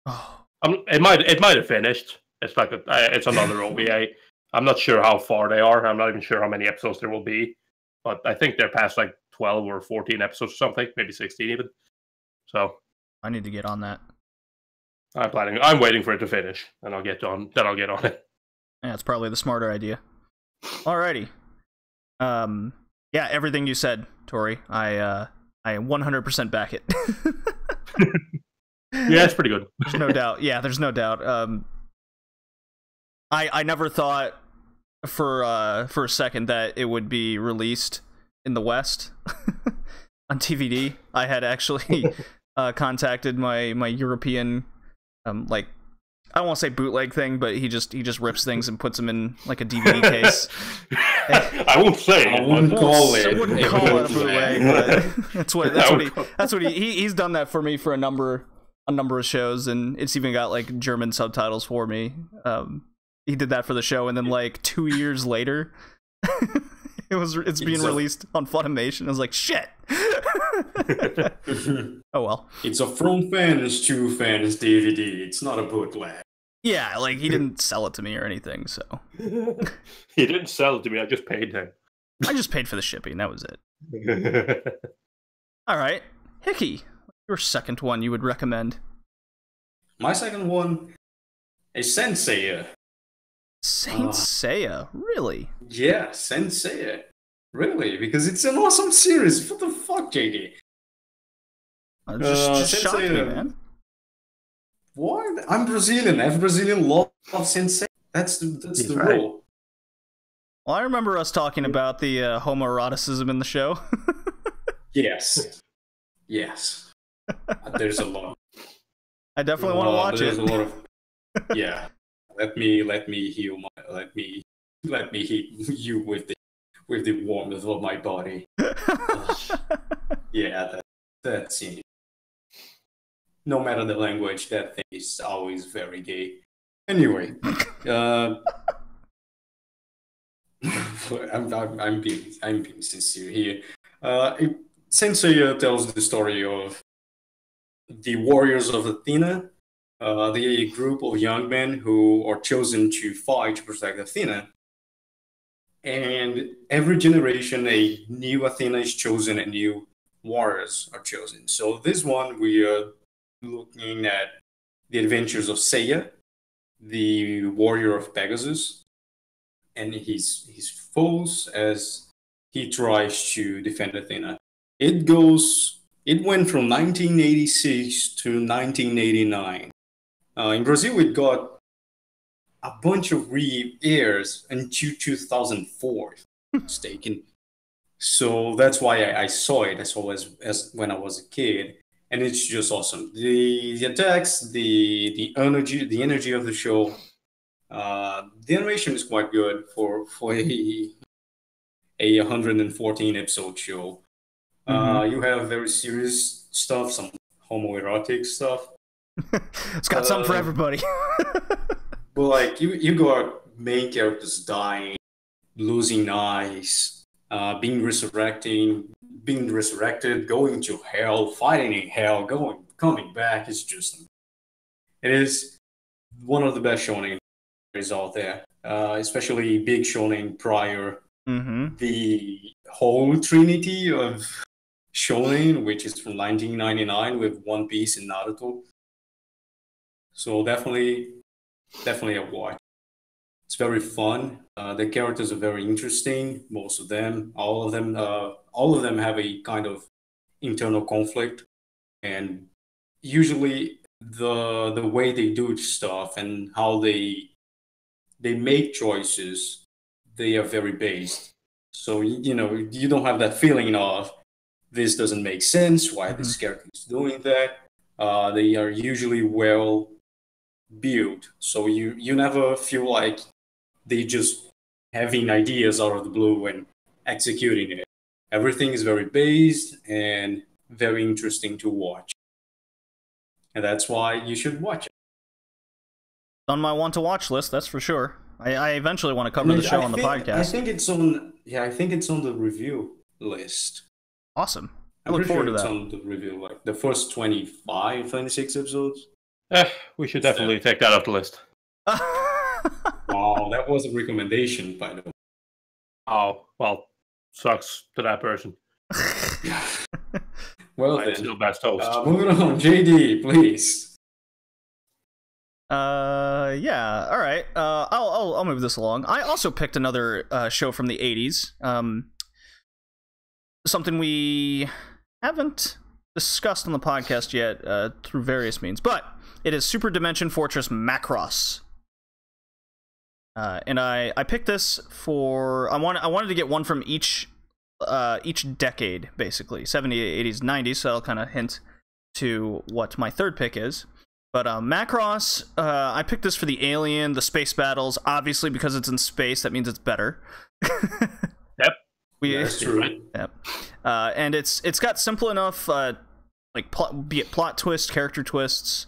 Oh. It might have finished. It's like it's another OVA. I'm not sure how far they are. I'm not even sure how many episodes there will be, but I think they're past like 12 or 14 episodes or something, maybe 16 even. So I need to get on that. I'm waiting for it to finish, and I'll get on it. Yeah, it's probably the smarter idea. Alrighty. Yeah, everything you said, Tori, I 100% back it. Yeah, it's pretty good. There's no doubt. Yeah, there's no doubt. I never thought for a second that it would be released in the West on DVD. I had actually contacted my European like, I don't want to say bootleg thing, but he just rips things and puts them in like a DVD case. I won't say. I wouldn't call it. I wouldn't call it a bootleg, but that's what he's done that for me for a number of shows, and it's even got like German subtitles for me. He did that for the show, and then like 2 years later, it's being released on Funimation. I was like, shit. Oh well. It's a From Fans to Fans DVD. It's not a bootleg. Yeah, like he didn't sell it to me or anything, so. He didn't sell it to me. I just paid him. I just paid for the shipping. That was it. All right, Hickey, your second one you would recommend? My second one is Saint Seiya. Saint Seiya, really? Yeah, Saint Seiya. Really, because it's an awesome series. What the fuck, JD? Just shocked me, man. What? I'm Brazilian. Every Brazilian loves Saint Seiya. That's the right. rule. Well, I remember us talking about the homoeroticism in the show. Yes. There's a lot. I definitely want to watch it. There's a lot of. Yeah. Let me heal let me hit you with the warmth of my body. Yeah, that scene. No matter the language, that thing is always very gay. Anyway, I'm being sincere here. Saint Seiya tells the story of the warriors of Athena, the group of young men who are chosen to fight to protect Athena. And every generation, a new Athena is chosen and new warriors are chosen. So this one, we are looking at the adventures of Seiya, the warrior of Pegasus, and his foes as he tries to defend Athena. It went from 1986 to 1989. In Brazil, it got a bunch of re-airs until 2004, if I'm not mistaken. So that's why I saw it as when I was a kid, and it's just awesome. The attacks, the energy of the show, the animation is quite good for a 114 episode show. You have very serious stuff, some homoerotic stuff. It's got something for everybody. But like you got main characters dying, losing eyes, being resurrected, going to hell, fighting in hell, coming back. It is one of the best shonen out there, especially big shonen prior. The whole trinity of shonen, which is from 1999 with One Piece and Naruto. So definitely a watch. It's very fun. The characters are very interesting. Most of them, all of them have a kind of internal conflict, and usually the way they do stuff and how they make choices, they are very based. So you don't have that feeling of this doesn't make sense. Why this character is doing that? They are usually well built, so you never feel like they just having ideas out of the blue and executing it. Everything is very based and very interesting to watch. And that's why you should watch it. On my want-to-watch list, that's for sure. I eventually want to cover the show on the podcast. I think it's on. Yeah, I think it's on the review list. Awesome. I look forward to that. It's on the review, like the first 25, 26 episodes. We should definitely take that off the list. Wow, that was a recommendation, by the way. Oh, well, sucks to that person. Well, I'm still best host. Moving on, JD, please. Yeah, all right. I'll move this along. I also picked another show from the 80s. Something we haven't discussed on the podcast yet through various means, but it is Super Dimension Fortress Macross. And I picked this for I wanted to get one from each decade, basically 70s, 80s, 90s. So that'll kind of hint to what my third pick is. But Macross, I picked this for the alien, the space battles. Obviously, because it's in space, that means it's better. Yep, that's true. Yep, and it's got simple enough be it plot twists, character twists.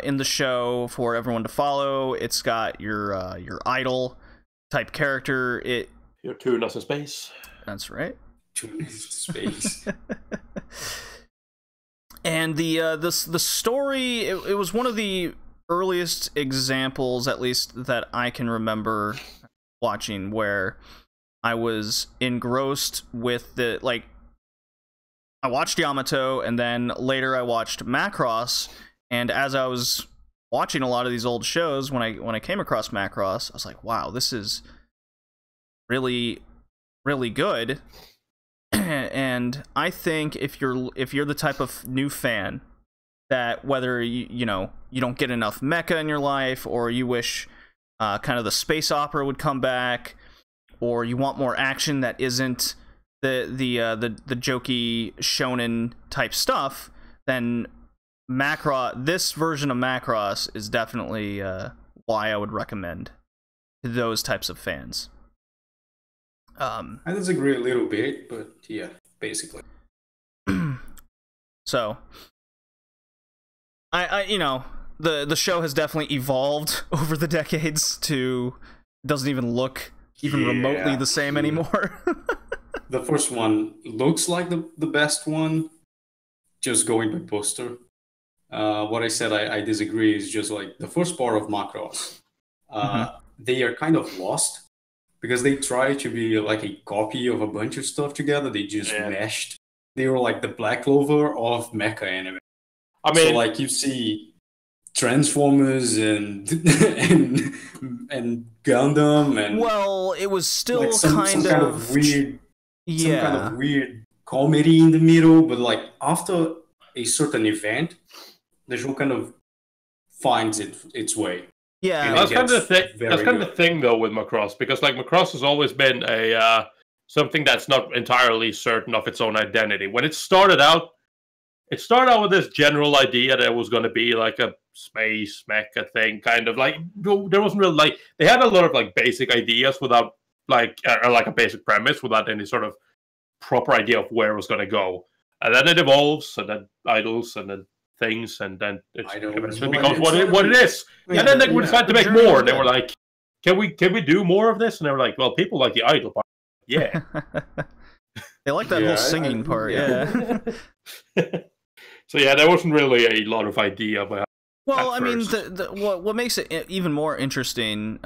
In the show for everyone to follow. It's got your idol type character. Your tune us in space. That's right. Tune us in space. And the story, it was one of the earliest examples, at least that I can remember watching, where I was engrossed with the I watched Yamato, and then later I watched Macross. And as I was watching a lot of these old shows, when I came across Macross, I was like, wow, this is really, really good. And I think if you're the type of new fan that whether you don't get enough mecha in your life, or you wish kind of the space opera would come back, or you want more action that isn't the jokey shonen type stuff, then this version of Macross is definitely why I would recommend to those types of fans. I disagree a little bit, but yeah, basically. So, the show has definitely evolved over the decades to doesn't even look even remotely the same anymore. The first one looks like the best one, just going by poster. What I said I disagree is just like the first part of Macross. They are kind of lost because they try to be like a copy of a bunch of stuff together. They just meshed. They were like the Black Clover of mecha anime. I mean, so like you see Transformers and and Gundam and it was still like some kind of weird, some kind of weird comedy in the middle. But like after a certain event, the show kind of finds its way. Yeah, that's kind of the thing. That's kind of the thing, though, with Macross, because like Macross has always been a something that's not entirely certain of its own identity. When it started out with this general idea that it was going to be like a space mecha thing, kind of like there wasn't really like they had a lot of like basic ideas without like a basic premise without any sort of proper idea of where it was going to go, and then it evolves, and then idols, and then things, and then it becomes what it is. And then they decided to make more, and they were like, "Can we do more of this?" And they were like, "Well, people like the idol part." Yeah, they like that whole singing part. Yeah. So yeah, there wasn't really a lot of idea about. Well, I mean, what makes it even more interesting.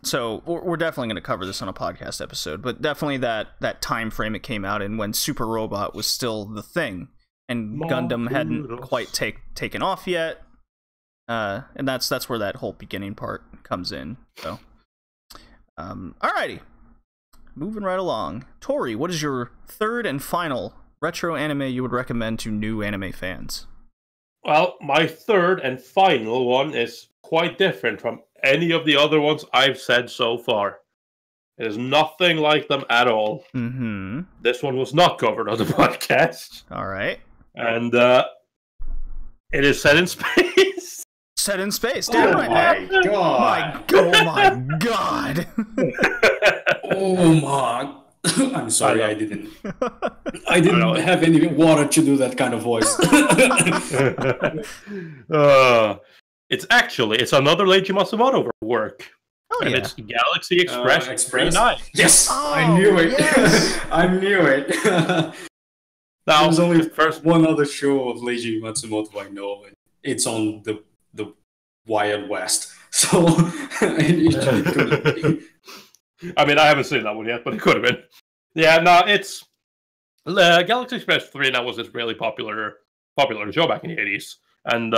So we're definitely going to cover this on a podcast episode, but definitely that time frame it came out in when Super Robot was still the thing. And Gundam hadn't quite taken off yet, and that's where that whole beginning part comes in. So, alrighty, moving right along. Tori, what is your third and final retro anime you would recommend to new anime fans? Well, my third and final one is quite different from any of the other ones I've said so far. It is nothing like them at all. Mm-hmm. This one was not covered on the podcast. All right. And it is set in space. Set in space. Damn right, man. God. Oh my god. Oh my. I'm sorry, I didn't have any water to do that kind of voice. It's another Leiji Matsumoto work. Oh, and yeah. it's Galaxy Express 39. Yes! Oh, I knew it! Yes. I knew it! Now, there's only one other show of Leiji Matsumoto I know, and it's on the Wild West. So, it could be. I mean, I haven't seen that one yet, but it could have been. Yeah, no, it's Galaxy Express 3 now was this really popular show back in the 80s. And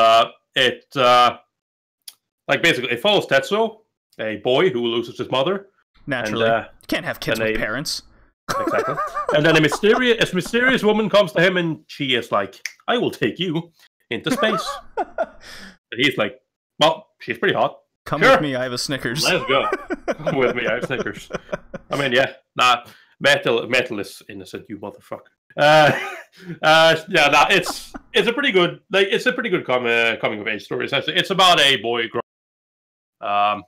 basically, it follows Tetsuo, a boy who loses his mother. Naturally. You can't have kids with parents. Exactly. And then a mysterious woman comes to him, and she is like, I will take you into space. And he's like, well, she's pretty hot. Come with me, I have a Snickers. Let's go. Come with me, I have Snickers. I mean, yeah, metal is innocent, you motherfucker. It's a pretty good coming of age story. Essentially, it's about a boy growing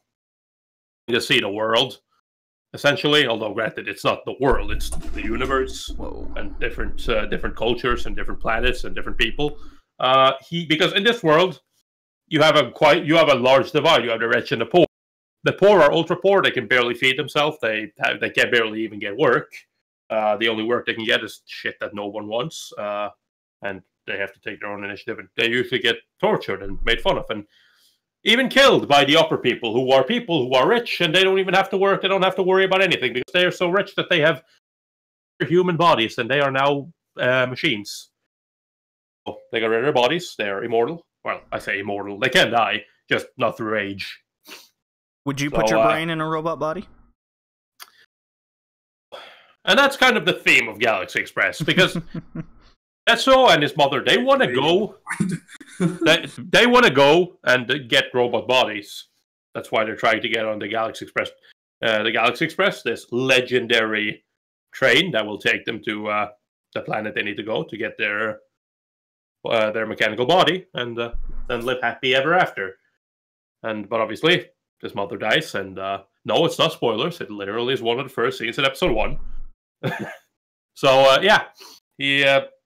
to see the world. Essentially, although granted, it's not the world; it's the universe. Whoa. And different cultures and different planets and different people. Because in this world, you have a large divide. You have the rich and the poor. The poor are ultra poor. They can barely feed themselves. They can barely even get work. The only work they can get is shit that no one wants, and they have to take their own initiative. And they usually get tortured and made fun of, and even killed by the upper people who are rich, and they don't even have to work. They don't have to worry about anything because they are so rich that they have human bodies, and they are now machines. So they got rid of their bodies. They are immortal. Well, I say immortal. They can die, just not through age. Would you put your brain in a robot body? And that's kind of the theme of Galaxy Express, because Tetsuo and his mother, they want to go. They want to go and get robot bodies. That's why they're trying to get on the Galaxy Express. The Galaxy Express, this legendary train that will take them to the planet they need to go to get their mechanical body and then live happy ever after. But obviously, his mother dies, and no, it's not spoilers. It literally is one of the first scenes in episode 1. So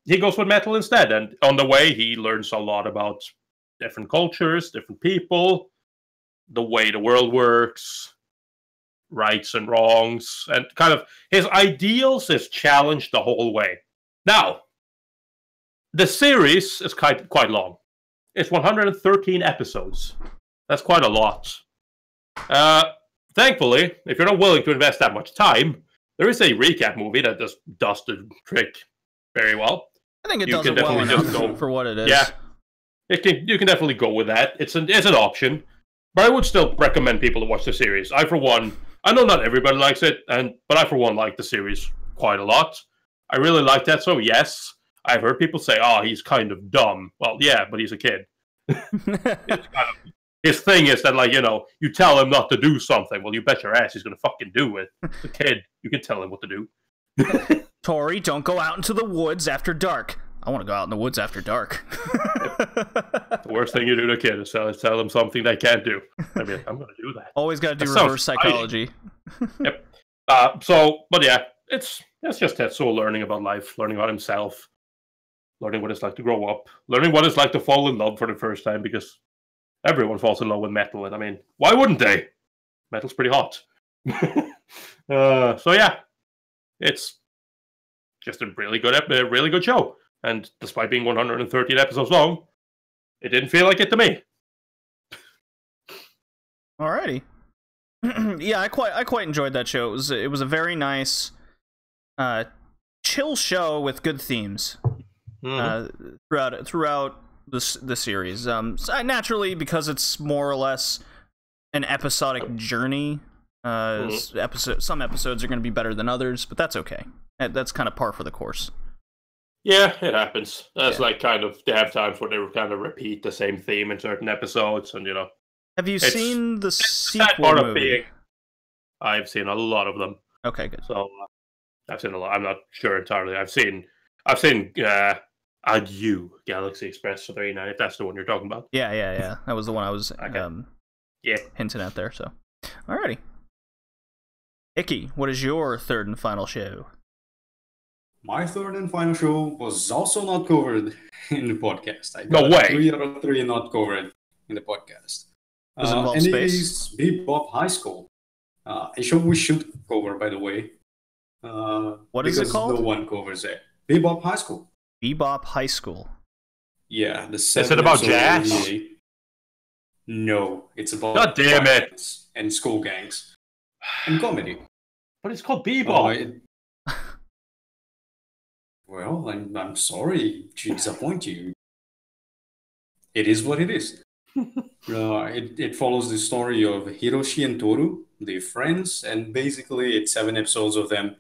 he goes with metal instead, and on the way he learns a lot about different cultures, different people, the way the world works, rights and wrongs, and kind of his ideals is challenged the whole way. Now, the series is quite long. It's 113 episodes. That's quite a lot. Thankfully, if you're not willing to invest that much time, there is a recap movie that just does the trick very well. I think it does it well enough for what it is. Yeah, you can definitely go with that. It's an option, but I would still recommend people to watch the series. I know not everybody likes it, but I for one like the series quite a lot. I really like that. So yes, I've heard people say, "Oh, he's kind of dumb." Well, yeah, but he's a kid. His thing is that, you tell him not to do something. Well, you bet your ass he's going to fucking do it. It's a kid. You can tell him what to do. Tori, don't go out into the woods after dark. I want to go out in the woods after dark. The worst thing you do to a kid is tell them something they can't do. I mean, I'm going to do that. Always got to do reverse psychology. Yep. But yeah, it's just Tetsuo learning about life, learning about himself, learning what it's like to grow up, learning what it's like to fall in love for the first time, because everyone falls in love with metal, and I mean, why wouldn't they? Metal's pretty hot. So yeah, it's just a really good show. And despite being 113 episodes long, it didn't feel like it to me. Alrighty. Yeah, I quite enjoyed that show. It was a very nice, chill show with good themes throughout the series. Naturally, because it's more or less an episodic journey. Some episodes are going to be better than others, but that's okay. That's kind of par for the course. Yeah, it happens. That's kind of, they have times where they kind of repeat the same theme in certain episodes, and Have you seen the sequel movie? I've seen a lot of them. Okay, good. So I've seen a lot. I'm not sure entirely. I've seen Adieu, Galaxy Express 39, if that's the one you're talking about. Yeah. That was the one I was hinting at there. So, alrighty. Icky, what is your third and final show? My third and final show was also not covered in the podcast. I No got way. 3 out of 3 not covered in the podcast. Does it involve and space? it is Bebop High School. A show we should cover, by the way. What is it called? Because no one covers it. Bebop High School. Bebop High School. Yeah. Is it about jazz? No, it's about God damn it. And school gangs. And comedy. But it's called Bebop. Well, I'm sorry to disappoint you. It is what it is. It follows the story of Hiroshi and Toru, their friends, and basically it's 7 episodes of them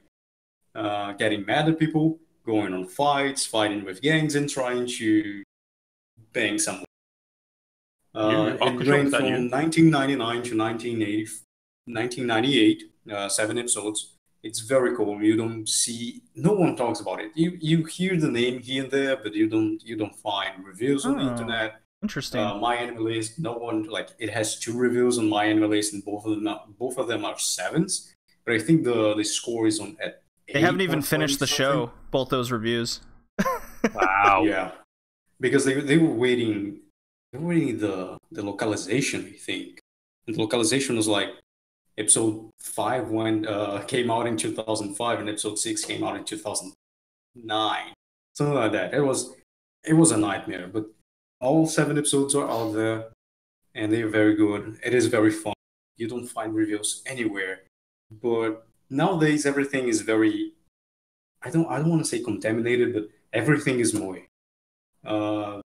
getting mad at people, going on fights, fighting with gangs, and trying to bang someone. It ran from 1999 to 1998, 7 episodes. It's very cool. You don't see, no one talks about it. You hear the name here and there, but you don't find reviews on the internet. Interesting. My Anime List, no one, like, it has 2 reviews on My Anime List, and both of them are 7s. But I think the score is on at 8. They haven't even finished the show. Both those reviews. Wow. Yeah, because they were waiting. They were waiting the localization. I think and the localization was like episode 5 when came out in 2005, and episode 6 came out in 2009, something like that. It was a nightmare, but all 7 episodes are out there, and they are very good. It is very fun. You don't find reviews anywhere, but nowadays everything is very. I don't want to say contaminated, but everything is moe.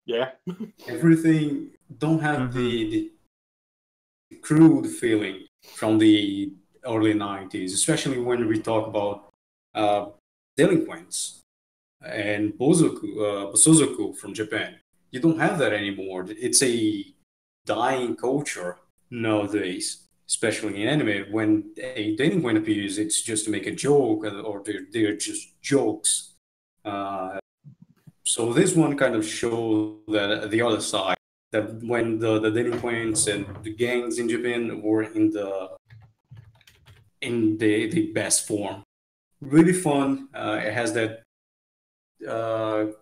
Yeah. Everything don't have the crude feeling from the early 90s, especially when we talk about delinquents and bosozoku from Japan. You don't have that anymore. It's a dying culture nowadays, especially in anime. When a delinquent appears, it's just to make a joke, or they're just jokes. So this one kind of shows that the other side, that when the delinquents and the gangs in Japan were in the best form. Really fun. It has that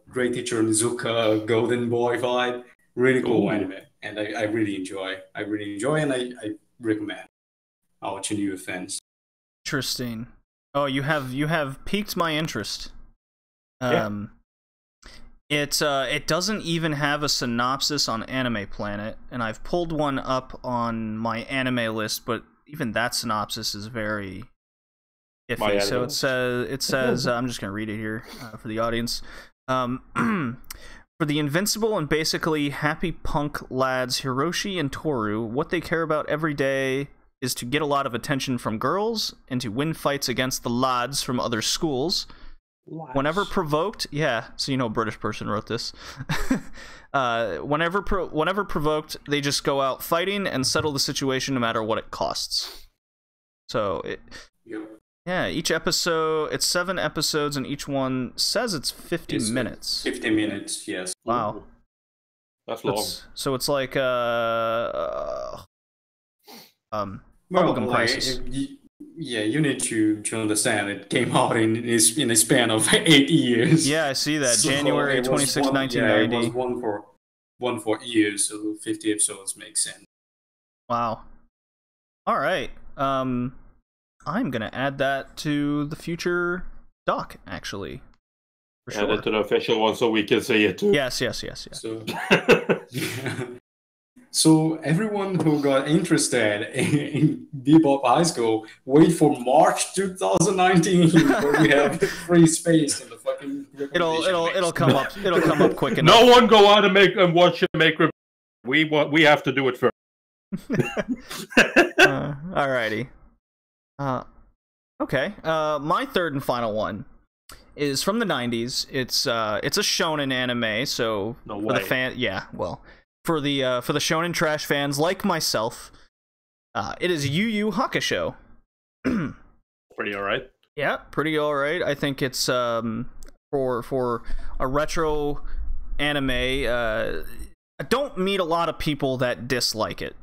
great teacher Nizuka golden boy vibe. Really cool anime, and I really enjoy. And I recommend our to new fans. Interesting. Oh, you have piqued my interest. It doesn't even have a synopsis on Anime Planet, and I've pulled one up on my anime list, but even that synopsis is very iffy. So it says I'm just gonna read it here for the audience. For the invincible and basically happy punk lads Hiroshi and Toru, what they care about every day is to get a lot of attention from girls and to win fights against the lads from other schools. Whenever provoked, so you know a British person wrote this. Whenever provoked, they just go out fighting and settle the situation no matter what it costs. So each episode, it's 7 episodes, and each one says it's 50 minutes. 50 minutes, yes. Wow, that's long. So it's like Bubblegum Crisis. You need to understand it came out in a span of 8 years. Yeah, I see that. So January 26, 1990. Yeah, it was one for years, so 50 episodes makes sense. Wow. All right. I'm gonna add that to the future doc, actually. Add it to the official one so we can see it too. Yes. So, So everyone who got interested in Bebop High School, wait for March 2019 where we have free space in the fucking. It'll come up. It'll come up quick enough. No one go out and watch it make reviews. We have to do it first. Alrighty. Okay. My third and final one is from the 90s. It's a shonen anime, so no for the for the shonen trash fans like myself, it is Yu Yu Hakusho. Pretty alright. Yeah, pretty alright. I think it's for a retro anime. I don't meet a lot of people that dislike it.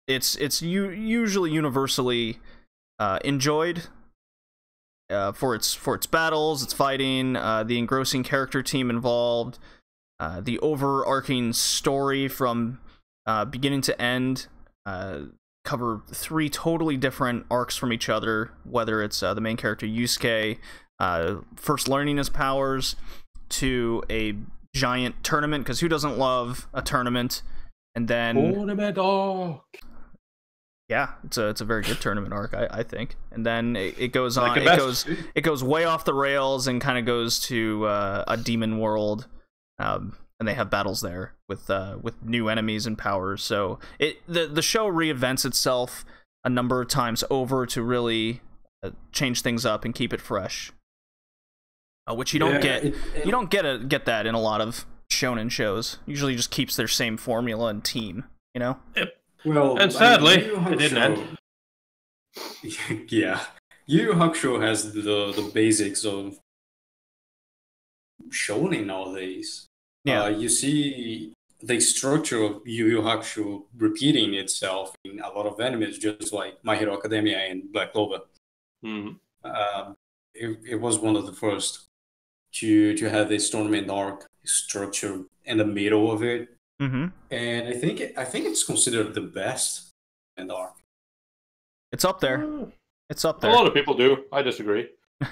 It's usually universally enjoyed. for its battles, its fighting, the engrossing character team involved, the overarching story from beginning to end. Cover 3 totally different arcs from each other, whether it's the main character Yusuke first learning his powers, to a giant tournament, because who doesn't love a tournament? And then tournament arc. Yeah, it's a very good tournament arc, I think. And then it goes on. It goes way off the rails and kind of goes to a demon world, and they have battles there with new enemies and powers. So the show reinvents itself a number of times over to really change things up and keep it fresh. Which you don't get. You don't get that in a lot of shonen shows. Usually just keeps their same formula and team, you know? Yep. Well, and sadly, it didn't end. Yeah. Yu Yu Hakusho has the basics of shonen nowadays. Yeah. You see the structure of Yu Yu Hakusho repeating itself in a lot of animes, just like My Hero Academia and Black Clover. Mm-hmm. It was one of the first to have this tournament arc structure in the middle of it. Mm-hmm. And I think it's considered the best and arc. It's up there. It's up there. A lot of people do. I disagree.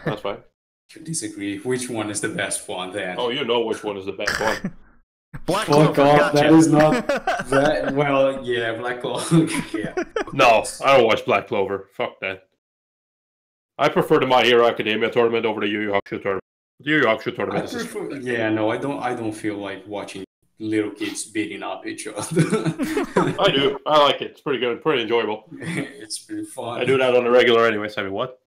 That's fine. You disagree. Which one is the best one then? Oh, you know which one is the best one. Black Clover. Gotcha. That is not that. Well, yeah, Black Clover. Yeah. No, I don't watch Black Clover. Fuck that. I prefer the My Hero Academia tournament over the Yu Yu Hakusho tournament. The Yu Yu Hakusho tournament yeah, no, I don't feel like watching little kids beating up each other. I do. I like it. It's pretty good. Pretty enjoyable. It's pretty fun. I do that on a regular anyway. I mean, what?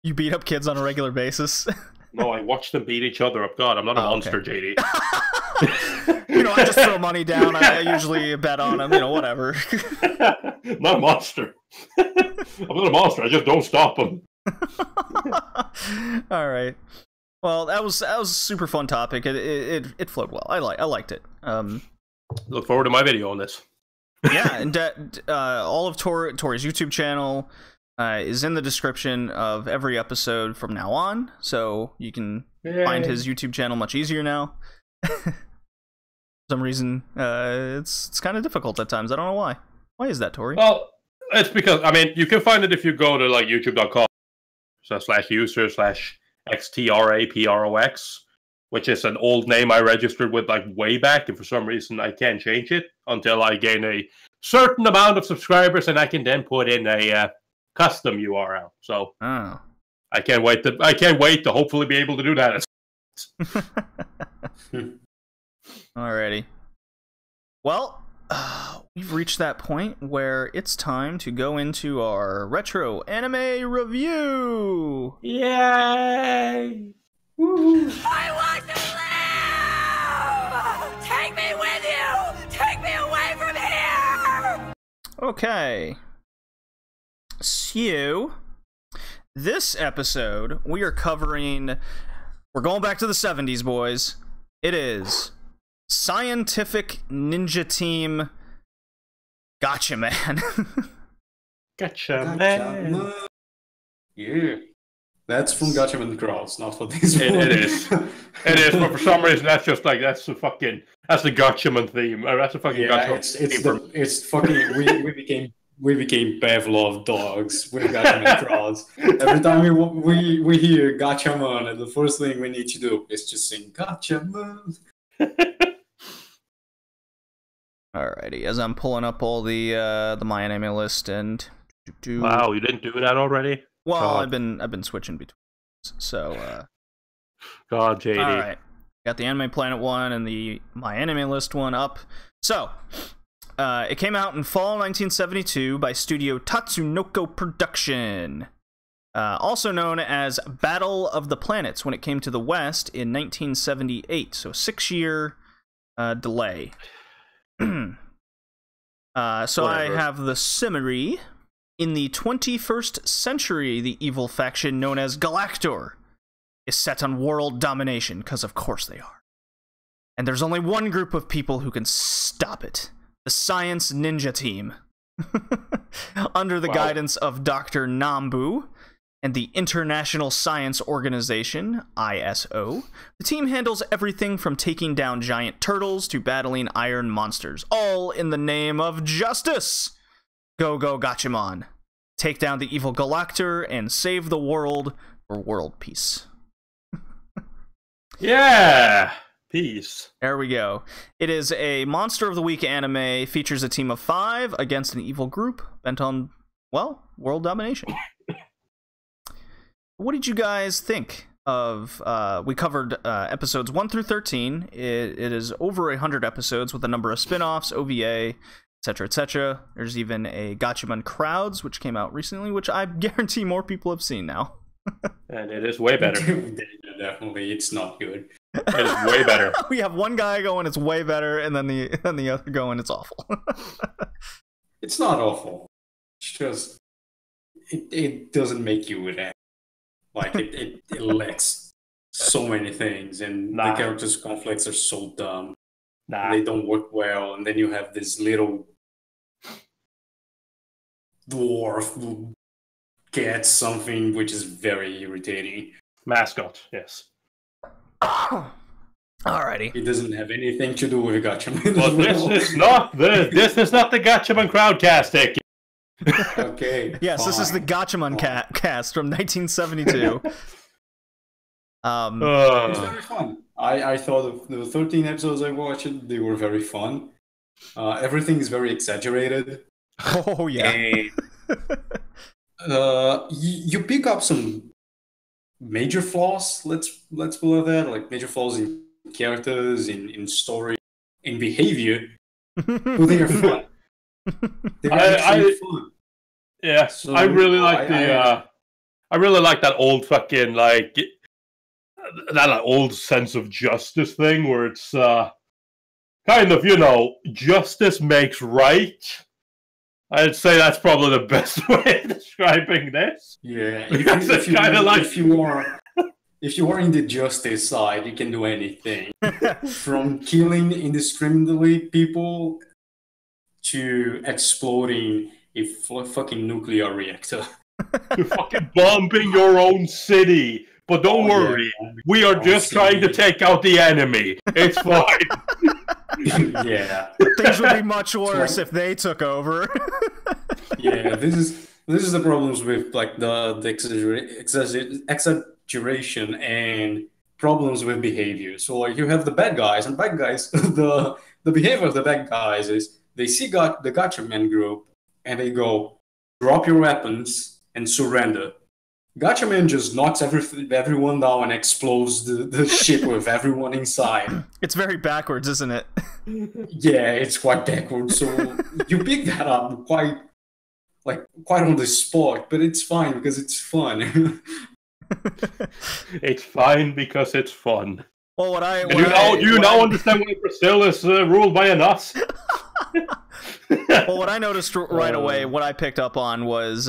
You beat up kids on a regular basis? No, I watch them beat each other up. God, I'm not a monster, okay. JD. You know, I just throw money down. I usually bet on them. You know, whatever. I'm not a monster. I'm not a monster. I just don't stop them. All right. Well, that was a super fun topic. It flowed well. I liked it. Look forward to my video on this. Yeah, and all of Tori's YouTube channel is in the description of every episode from now on, so you can find his YouTube channel much easier now. For some reason, it's kind of difficult at times. I don't know why. Why is that, Tori? Well, it's because, I mean, you can find it if you go to like youtube.com/user/xtraprox, which is an old name I registered with like way back, and for some reason I can't change it until I gain a certain amount of subscribers, and I can then put in a custom URL. So I can't wait to hopefully be able to do that. Alrighty. Well, we've reached that point where it's time to go into our retro anime review. Yay! Woo! I want to live! Take me with you! Take me away from here! Okay. So, this episode, we're going back to the 70s, boys. It is Scientific Ninja Team Gatchaman. Gatchaman. Yeah. That's from Gatchaman Cross, not for this one. It is. It is, but for some reason that's just like that's the Gatchaman theme. That's the fucking Gatchaman. It's fucking we became Pavlov dogs with Gatchaman Cross. Every time we hear Gatchaman, the first thing we need to do is just sing Gatchaman. Alrighty, as I'm pulling up all the My Anime list and wow, you didn't do that already? Well, God. I've been switching between, so God, JD. All right, got the Anime Planet one and the My Anime List one up. So, it came out in fall 1972 by Studio Tatsunoko Production, also known as Battle of the Planets when it came to the West in 1978. So 6-year delay. So whatever. I have the summary. In the 21st century, the evil faction known as Galactor is set on world domination, because of course they are. And there's only one group of people who can stop it. The Science Ninja Team. Under the guidance of Dr. Nambu and the International Science Organization, ISO, the team handles everything from taking down giant turtles to battling iron monsters, all in the name of justice. Go Gatchaman. Take down the evil Galactor and save the world for world peace. Yeah! Peace. There we go. It is a Monster of the Week anime, features a team of 5 against an evil group bent on, well, world domination. What did you guys think of, we covered episodes 1 through 13. It is over 100 episodes with a number of spin-offs, OVA, etc., etc. There's even a Gatchaman Crowds, which came out recently, which I guarantee more people have seen now. And it is way better. Definitely, it's not good. It is way better. We have one guy going, it's way better, and then the other going, it's awful. It's not awful. It's just it doesn't make you react. Like it lacks so many things, and the characters' conflicts are so dumb. They don't work well, and then you have this little dwarf who gets something which is very irritating. Mascot, yes. Alrighty. It doesn't have anything to do with Gatchaman. Well, this is not the Gatchaman Crowdcast ticket. Okay. Yes, fine. This is the Gatchaman cast from 1972. It's very fun. I thought the 13 episodes I watched, they were very fun. Everything is very exaggerated. Oh yeah. And, you pick up some major flaws. Let's put it that, like major flaws in characters, in story, in behavior. But they are fun. They are actually fun. Yeah, so I really like I really like that old fucking that old sense of justice thing where it's kind of, justice makes right. I'd say that's probably the best way of describing this. Yeah, if you are in the justice side, you can do anything. From killing indiscriminately people to exploding a fucking nuclear reactor. To fucking bombing your own city. But don't worry, we are just trying to take out the enemy. It's fine. Yeah. Things would be much worse if they took over. Yeah, this is the problems with like the exaggeration and problems with behavior. So like you have the bad guys, and bad guys, the behavior of the bad guys is they see the Gatchaman group and they go, drop your weapons and surrender. Gatchaman just knocks everyone down and explodes the ship with everyone inside. It's very backwards, isn't it? Yeah, it's quite backwards. So you pick that up quite on the spot, but it's fine because it's fun. It's fine because it's fun. Well, do you now understand why Brazil is ruled by a nut? Well, what I noticed right away, what I picked up on was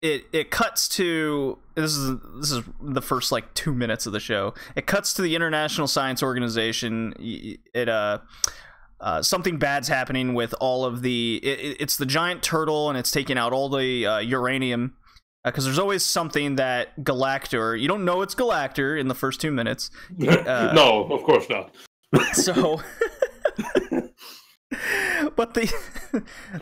it cuts to this is the first like 2 minutes of the show. It cuts to the International Science Organization. Something bad's happening with all of the it's the giant turtle, and it's taking out all the uranium, because there's always something that Galactor, you don't know it's Galactor in the first 2 minutes. No, of course not. So but the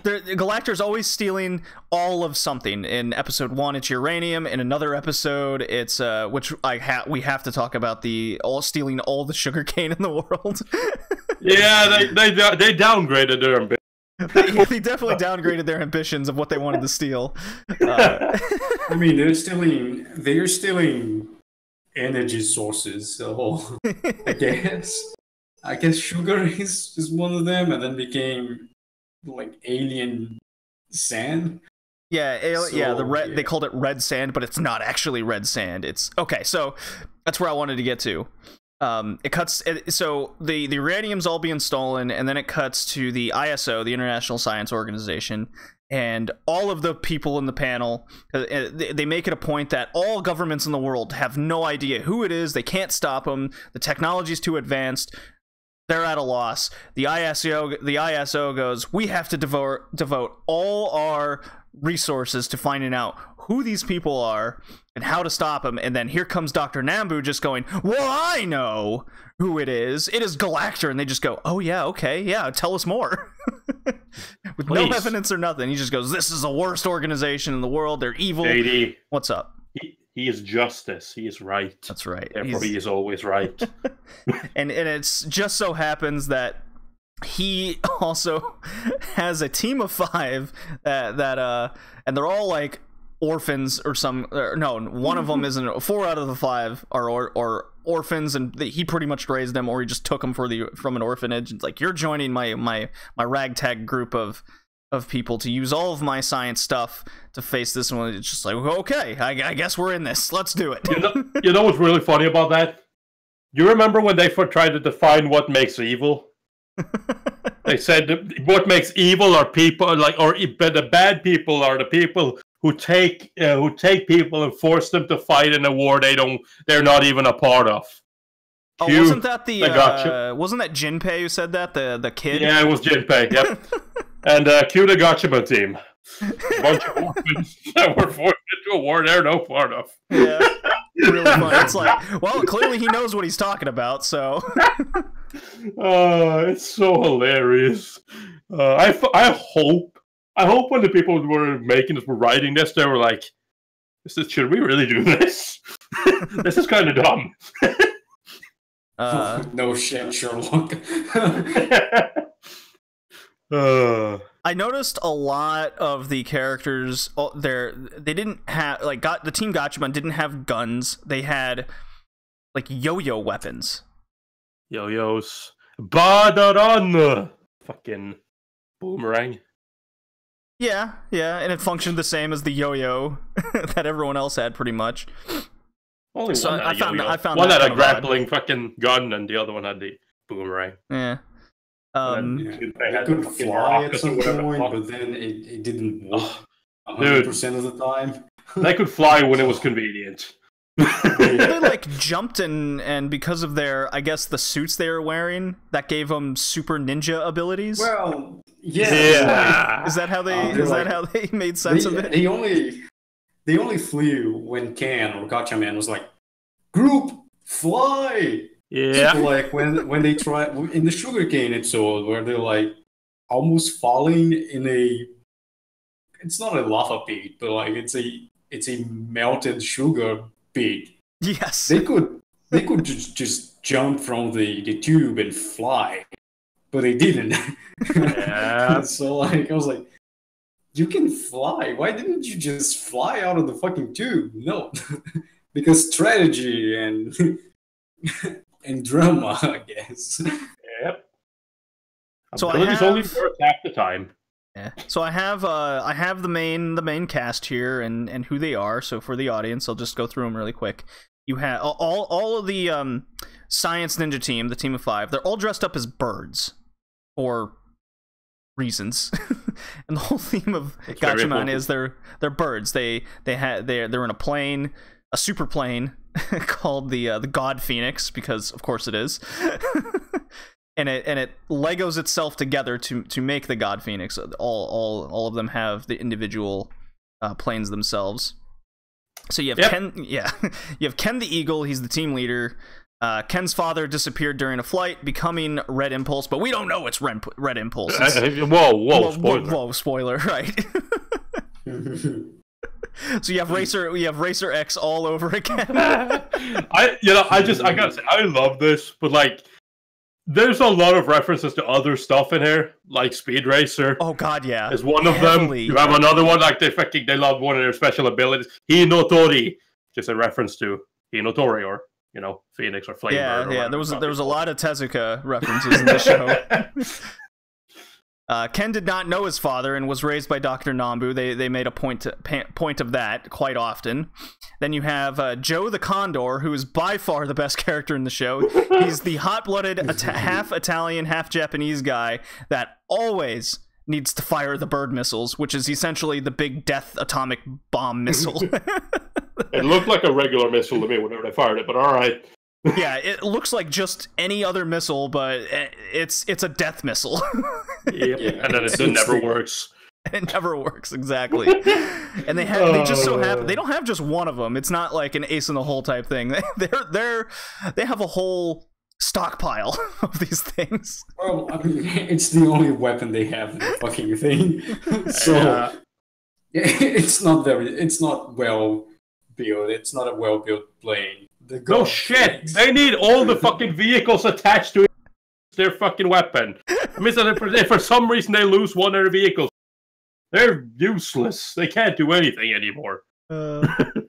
Galactor's always stealing all of something. In episode 1, it's uranium. In another episode, it's which we have to talk about, stealing all the sugarcane in the world. Yeah, they downgraded their ambition. They definitely downgraded their ambitions of what they wanted to steal. I mean, they're stealing energy sources. So I guess sugar is one of them, and then became like alien sand. Yeah, they called it red sand, but it's not actually red sand. It's okay. So that's where I wanted to get to. It cuts. So the uranium's all being stolen, and then it cuts to the ISO, the International Science Organization, and all of the people in the panel. They make it a point that all governments in the world have no idea who it is. They can't stop them. The technology's too advanced. they're at a loss. The ISO goes, we have to devote all our resources to finding out who these people are and how to stop them. And then here comes Dr. Nambu just going, well, I know who it is. It is Galactor. And they just go, oh yeah, okay, yeah, tell us more. With no evidence or nothing. He just goes, this is the worst organization in the world. They're evil. JD, what's up? He is justice. He is right. That's right. Therefore, he is always right. and it's just so happens that he also has a team of 5 that and they're all like orphans or no, one of them isn't. 4 out of the 5 are orphans, and he pretty much raised them, or he just took them from an orphanage. It's like, you're joining my ragtag group of people to use all of my science stuff to face this one. It's just like, okay, I guess we're in this. Let's do it. You know what's really funny about that? You remember when they tried to define what makes evil? They said what makes evil are people but the bad people are the people who take people and force them to fight in a war they're not even a part of. Oh, wasn't that wasn't that Jinpei who said that, the kid? Yeah, it was Jinpei. Yep. And cue the Gatchaman team. A bunch of orphans that were forced into a war they're no part of. Yeah, really fun. It's like, well, clearly he knows what he's talking about, so. It's so hilarious. I hope when the people who were making this, were writing this, they were like, should we really do this? This is kind of dumb. No shit, Sherlock. I noticed a lot of the characters, they didn't have, like, the Team Gatchaman didn't have guns. They had, like, yo-yo weapons. Yo-yos. Badaran! Fucking boomerang. Yeah, and it functioned the same as the yo-yo that everyone else had, pretty much. Only so one had I found one that had a grappling fucking gun, and the other one had the boomerang. Yeah. It could fly at some point, but then it didn't work 100% of the time. They could fly when it was convenient. They like jumped and because of their, I guess, the suits they were wearing, that gave them super ninja abilities. Well, yeah. Is that how they made sense of it? They only flew when Ken or Gatchaman was like, "Group, fly!" Yeah. So, like when they try in the sugarcane episode where they're like almost falling in a, it's not a lava pit, but like it's a melted sugar pit. Yes. They could just jump from the tube and fly, but they didn't. Yeah. So like I was like, you can fly. Why didn't you just fly out of the fucking tube? No, because strategy and drama, I guess. Yep. So Abilities only work half the time. Yeah. So I have the main cast here and who they are. So for the audience, I'll just go through them really quick. You have all of the Science Ninja team, the team of 5. They're all dressed up as birds, for reasons. And the whole theme of Gatchaman is they're birds. They're in a plane, a super plane called the God Phoenix, because of course it is. and it Legos itself together to make the God Phoenix. All of them have the individual planes themselves. So you have Ken, you have Ken the Eagle. He's the team leader. Ken's father disappeared during a flight, becoming Red Impulse, but we don't know it's Red Impulse. Whoa, spoiler, right? So you have Racer X all over again. I gotta say, I love this, but like, there's a lot of references to other stuff in here, like Speed Racer. Oh god, yeah, is one of them. You have another one, like they love one of their special abilities, Hinotori, just a reference to Hinotori, or Phoenix or Flamebird. Yeah. There was a lot of Tezuka references in the show. Ken did not know his father and was raised by Dr. Nambu. They made a point of that quite often. Then you have Joe the Condor, who is by far the best character in the show. He's the hot-blooded half Italian, half Japanese guy that always needs to fire the bird missiles, which is essentially the big death atomic bomb missile. It looked like a regular missile to me whenever they fired it, but all right. Yeah, it looks like just any other missile, but it's a death missile. Yep. Yeah, and then it never works. It never works, exactly. And they just so happen they don't have just one of them. It's not like an ace in the hole type thing. They have a whole stockpile of these things. Well, I mean, it's the only weapon they have in the fucking thing. So it's not well built. It's not a well built plane. No shit! They need all the fucking vehicles attached to their fucking weapon. I mean, if for some reason they lose one of their vehicles, they're useless. They can't do anything anymore. The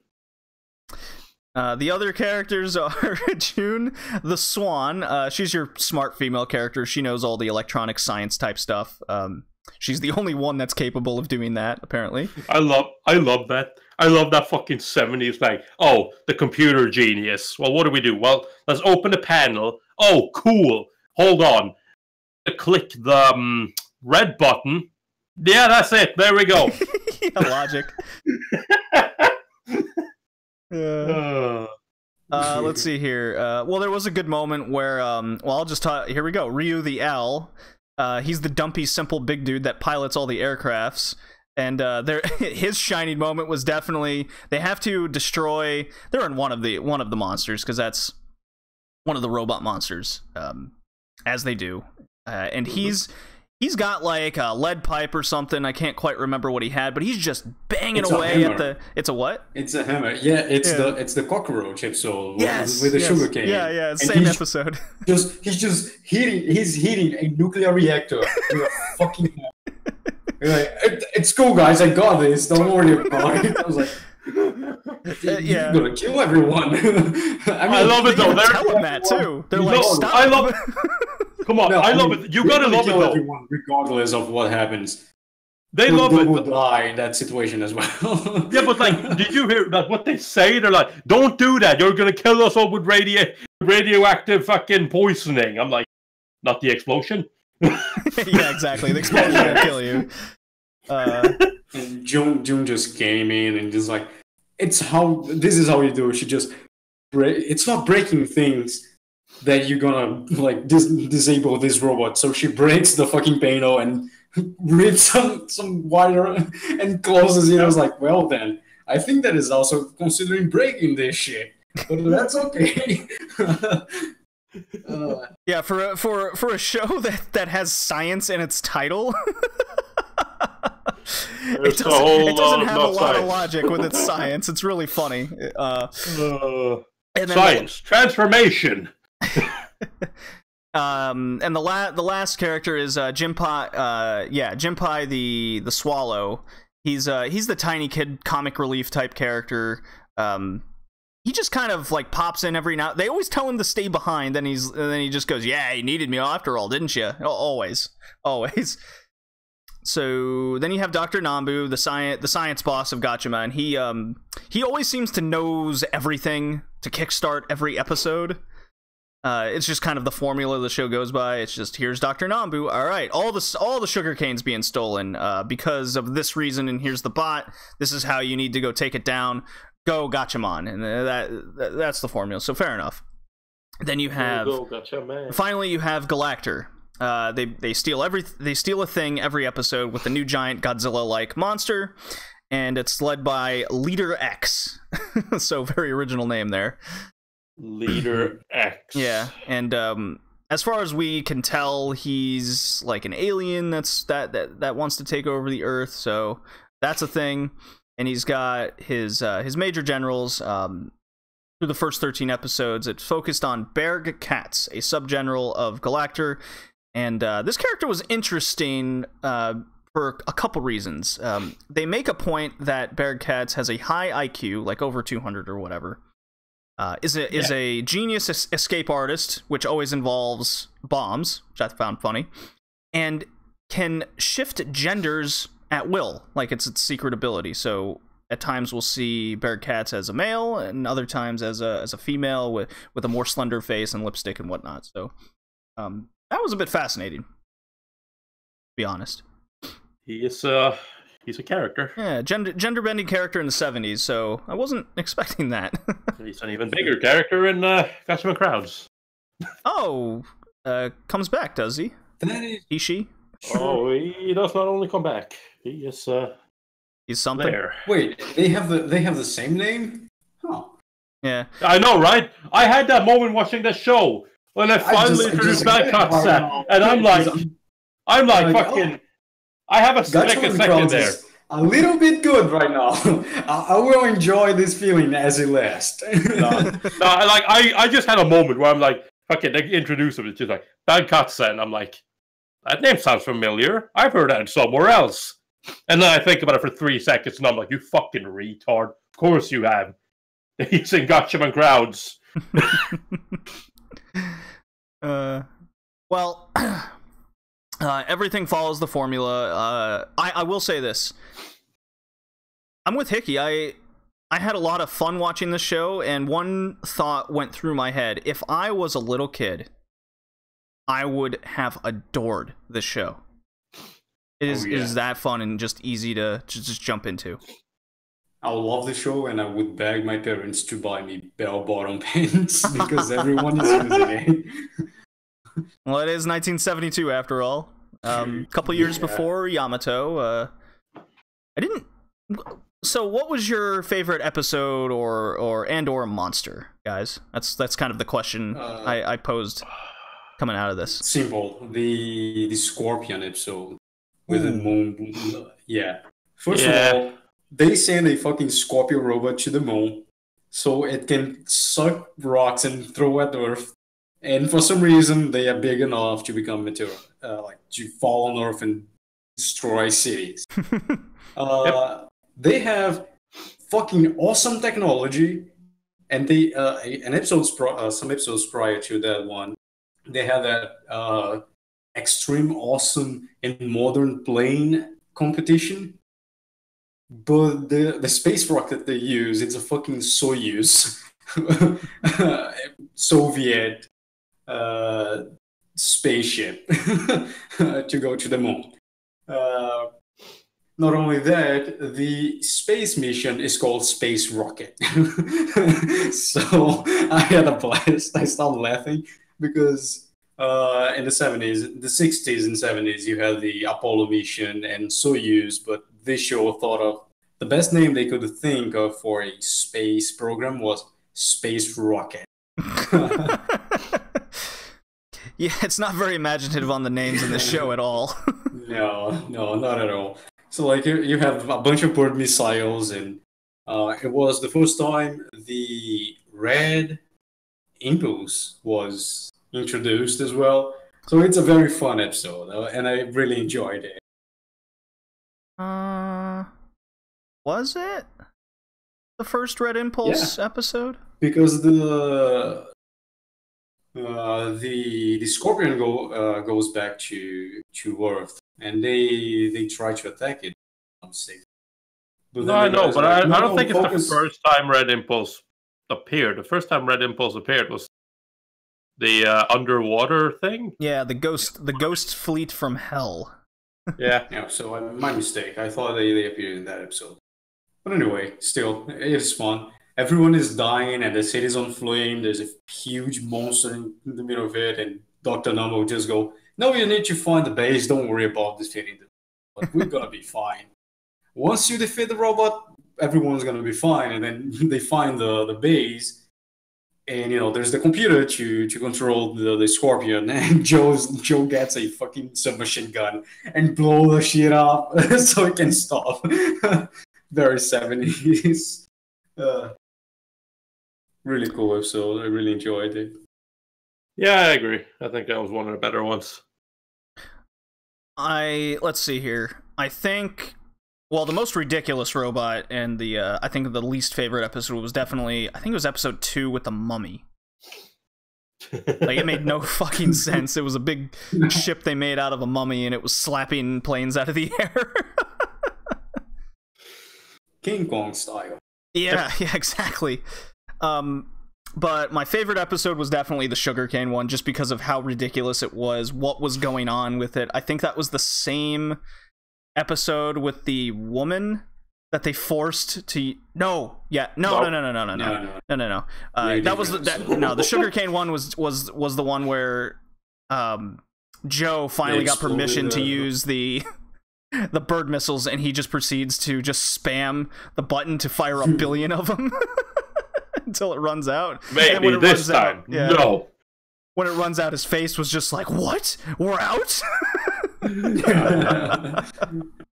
other characters are June the Swan. She's your smart female character. She knows all the electronic science type stuff. She's the only one that's capable of doing that, apparently. I love that. I love that fucking 70s, like, oh, the computer genius. Well, what do? Well, let's open the panel. Oh, cool. Hold on. Click the red button. Yeah, that's it. There we go. Yeah, logic. Let's see here. Well, there was a good moment where, I'll just talk. Here we go. Ryu the L. He's the dumpy, simple big dude that pilots all the aircrafts. And his shining moment was definitely they have to destroy. They're in one of the monsters because that's one of the robot monsters, as they do. And he's got like a lead pipe or something. I can't quite remember what he had, but he's just banging away at the. It's a what? It's a hammer. Yeah, it's the cockroach episode. Yes, with the sugarcane. Yeah, it's same episode. He's hitting a nuclear reactor with a fucking hammer. Like, it's cool, guys. I got this. Don't worry about it. I was like, you're gonna kill everyone. I love it though. They're telling that too. They're like, stop. I love it. Come on, I love it. You gotta love it though. Everyone, regardless of what happens. They love it. Will die in that situation as well. Yeah, but like, did you hear that? What they say? They're like, don't do that. You're gonna kill us all with radioactive fucking poisoning. I'm like, not the explosion. Yeah, exactly. The explosion will kill you. And June just came in and just like, this is how you do it. She just it's not breaking things that you're gonna like disable this robot. So she breaks the fucking panel and rips some wire and closes it. I was like, well then, I think that is also considering breaking this shit, but that's okay. Yeah, for a show that has science in its title, it doesn't have a lot of logic with its science. It's really funny. And science transformation. And the last character is Jinpai. Jinpai the Swallow. He's the tiny kid comic relief type character. He just kind of like pops in every now. They always tell him to stay behind, and then he just goes, "Yeah, you needed me after all, didn't you?" Always. So then you have Dr. Nambu, the science boss of Gatchaman. He always seems to knows everything to kickstart every episode. It's just kind of the formula the show goes by. It's just, here's Dr. Nambu. All right, all the sugar cane's being stolen because of this reason, and here's the bot. This is how you need to go take it down. Go Gatchaman, and that's the formula. So fair enough. Then you have finally you have Galactor. They steal a thing every episode with a new giant Godzilla-like monster, and it's led by Leader X. So very original name there. Leader X. Yeah, and as far as we can tell, he's like an alien that wants to take over the Earth. So that's a thing. And he's got his major generals. Through the first 13 episodes, it focused on Berg Katz, a subgeneral of Galactor. And this character was interesting for a couple reasons. They make a point that Berg Katz has a high IQ, like over 200 or whatever. Is a genius escape artist, which always involves bombs, which I found funny, and can shift genders at will, like it's its secret ability. So at times we'll see Berg Katz as a male, and other times as a female with a more slender face and lipstick and whatnot. So that was a bit fascinating, to be honest. He is He's a character. Yeah, gender bending character in the 70s, so I wasn't expecting that. He's an even bigger character in Gatchaman Crowds. Oh, comes back, does he? That is she? Oh, he does not only come back. He is he's something. there. Wait, they have the same name? Huh. Yeah. I know, right? I had that moment watching the show when I finally introduced that concept, and I'm like fucking. Oh. I have a second there. A little bit good right now. I will enjoy this feeling as it lasts. I just had a moment where I'm like, fucking, they introduce him. It's just like Dankatsa, and I'm like, that name sounds familiar. I've heard that somewhere else. And then I think about it for 3 seconds, and I'm like, you fucking retard. Of course you have. He's in Gatchaman Crowds. Well, everything follows the formula. I will say this. I'm with Hickey. I had a lot of fun watching this show, and one thought went through my head. If I was a little kid, I would have adored this show. It is that fun and just easy to just jump into. I love the show, and I would beg my parents to buy me bell-bottom pants because everyone is using it. Well, it is 1972 after all. A couple years before Yamato. I didn't. So, what was your favorite episode or monster, guys? That's kind of the question I posed coming out of this. Simple. The Scorpion episode with the moon. Yeah. First of all, they send a fucking Scorpion robot to the moon so it can suck rocks and throw at Earth. And for some reason, they are big enough to become material, like to fall on Earth and destroy cities. They have fucking awesome technology, and they some episodes prior to that one, they had that extreme awesome and modern plane competition. But the space rocket they use, it's a fucking Soyuz Soviet spaceship to go to the moon. Not only that, the space mission is called Space Rocket. So I had a blast. I started laughing because in the 70s, the 60s and 70s, you had the Apollo mission and Soyuz, but this show thought of the best name they could think of for a space program was Space Rocket. Yeah, it's not very imaginative on the names in the show at all. No, not at all. So, like, you have a bunch of bird missiles, and it was the first time the Red Impulse was introduced as well. So it's a very fun episode, and I really enjoyed it. Was it the first Red Impulse episode? Because the Scorpion goes back to Earth, and they try to attack it. I'm safe. But I know, but I don't think it's the first time Red Impulse appeared. The first time Red Impulse appeared was the underwater thing. Yeah, the ghost fleet from hell. Yeah. So my mistake. I thought they appeared in that episode. But anyway, still, it is fun. Everyone is dying, and the city's on flame. There's a huge monster in the middle of it, and Dr. Number will just go, "No, you need to find the base. Don't worry about defeating the robot. We're gonna be fine. Once you defeat the robot, everyone's gonna be fine." And then they find the base, and there's the computer to control the Scorpion, and Joe gets a fucking submachine gun and blow the shit up so it can stop. Very 70s. Really cool episode. I really enjoyed it. Yeah, I agree. I think that was one of the better ones. Let's see here. I think, well, the most ridiculous robot and I think the least favorite episode was definitely, I think it was episode 2 with the mummy. Like, it made no fucking sense. It was a big ship they made out of a mummy, and it was slapping planes out of the air. King Kong style. Yeah, exactly. But my favorite episode was definitely the sugarcane one, just because of how ridiculous it was, what was going on with it. I think that was the same episode with the woman that they forced to no. That was the sugarcane one was the one where Joe finally got permission to use the bird missiles, and he just proceeds to just spam the button to fire a billion of them until it runs out. Maybe this time. No. When it runs out, his face was just like, "What? We're out?"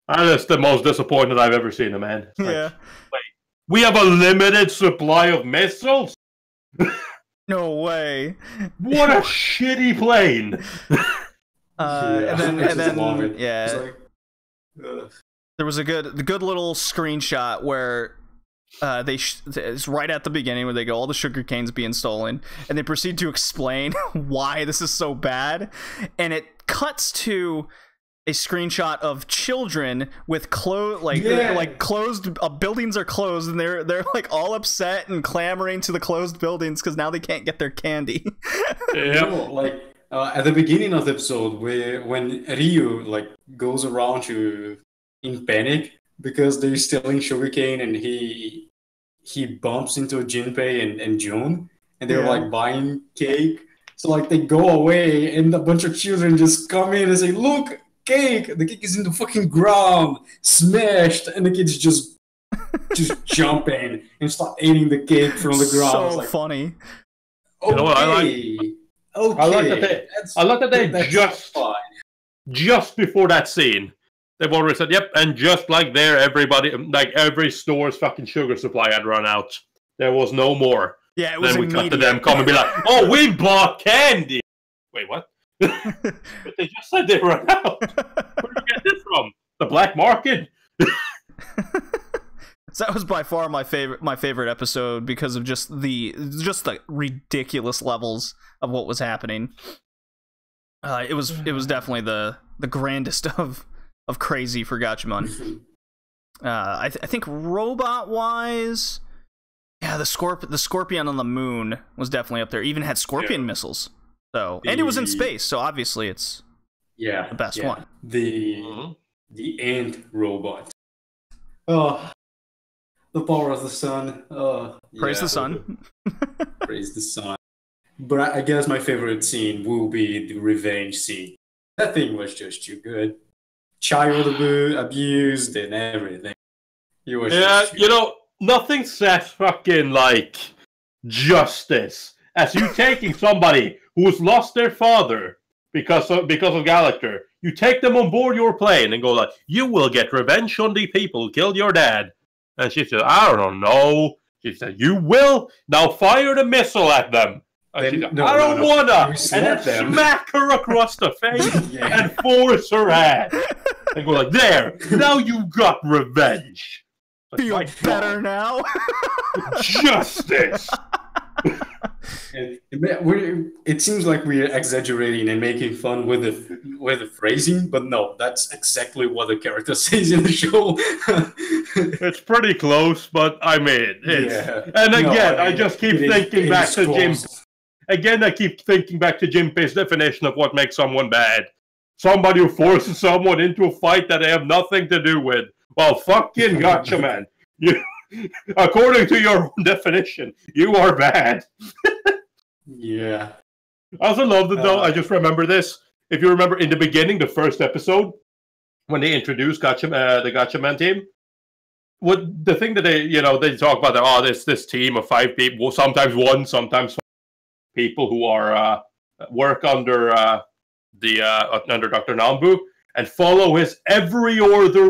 That's the most disappointed I've ever seen a man. Yeah. Wait, we have a limited supply of missiles? No way. What a shitty plane. And then yeah. There was a good little screenshot where it's right at the beginning where they go, all the sugar canes being stolen, and they proceed to explain why this is so bad, and it cuts to a screenshot of children with closed buildings are closed, and they're like all upset and clamoring to the closed buildings because now they can't get their candy. At the beginning of the episode, when Ryu goes around in panic because they're stealing sugarcane, and he bumps into Jinpei and June, and they're buying cake. So they go away, and a bunch of children just come in and say, "Look, cake! The cake is in the fucking ground, smashed!" And the kids just jump in and start eating the cake from the ground. So funny. Okay. You know what I like that they just before that scene, they've already said, "Yep," and just like there, every store's fucking sugar supply had run out. There was no more. Yeah, it was then we immediate. cut to them come and be like, "Oh, we bought candy." Wait, what? But they just said they run out. Where did you get this from? The black market? So that was by far my favorite episode because of just the ridiculous levels of what was happening. It was definitely the grandest of crazy for Gatchaman. I think robot wise, yeah, the Scorpion on the moon was definitely up there. Even had Scorpion missiles. So and it was in space, so obviously it's the best one. The ant robot. Oh, the power of the sun. Praise the sun. Praise the sun. But I guess my favorite scene will be the revenge scene. That thing was just too good. Child abused and everything. Nothing says fucking justice as you taking somebody who's lost their father because of Galactor. You take them on board your plane and go "You will get revenge on the people who killed your dad." And she said, "I don't know." She said, "You will. Now fire the missile at them." And she said, "I don't wanna." And then smack her across the face and force her hand. And go "There. Now you got revenge." Feel better now? Justice. It seems like we're exaggerating and making fun with the phrasing, but no, that's exactly what the character says in the show. It's pretty close, but I mean, and again, I just keep thinking back to Jim. Again, I keep thinking back to Jinpei's definition of what makes someone bad. Somebody who forces someone into a fight that they have nothing to do with. Well, fucking Gatchaman. You, according to your own definition, you are bad. Yeah. I also loved it, though. I just remember this. If you remember in the beginning, the first episode, when they introduced the Gatchaman team, the thing that they talk about, this team of 5 people, sometimes 1, sometimes 5 people who are work under under Dr. Nambu and follow his every order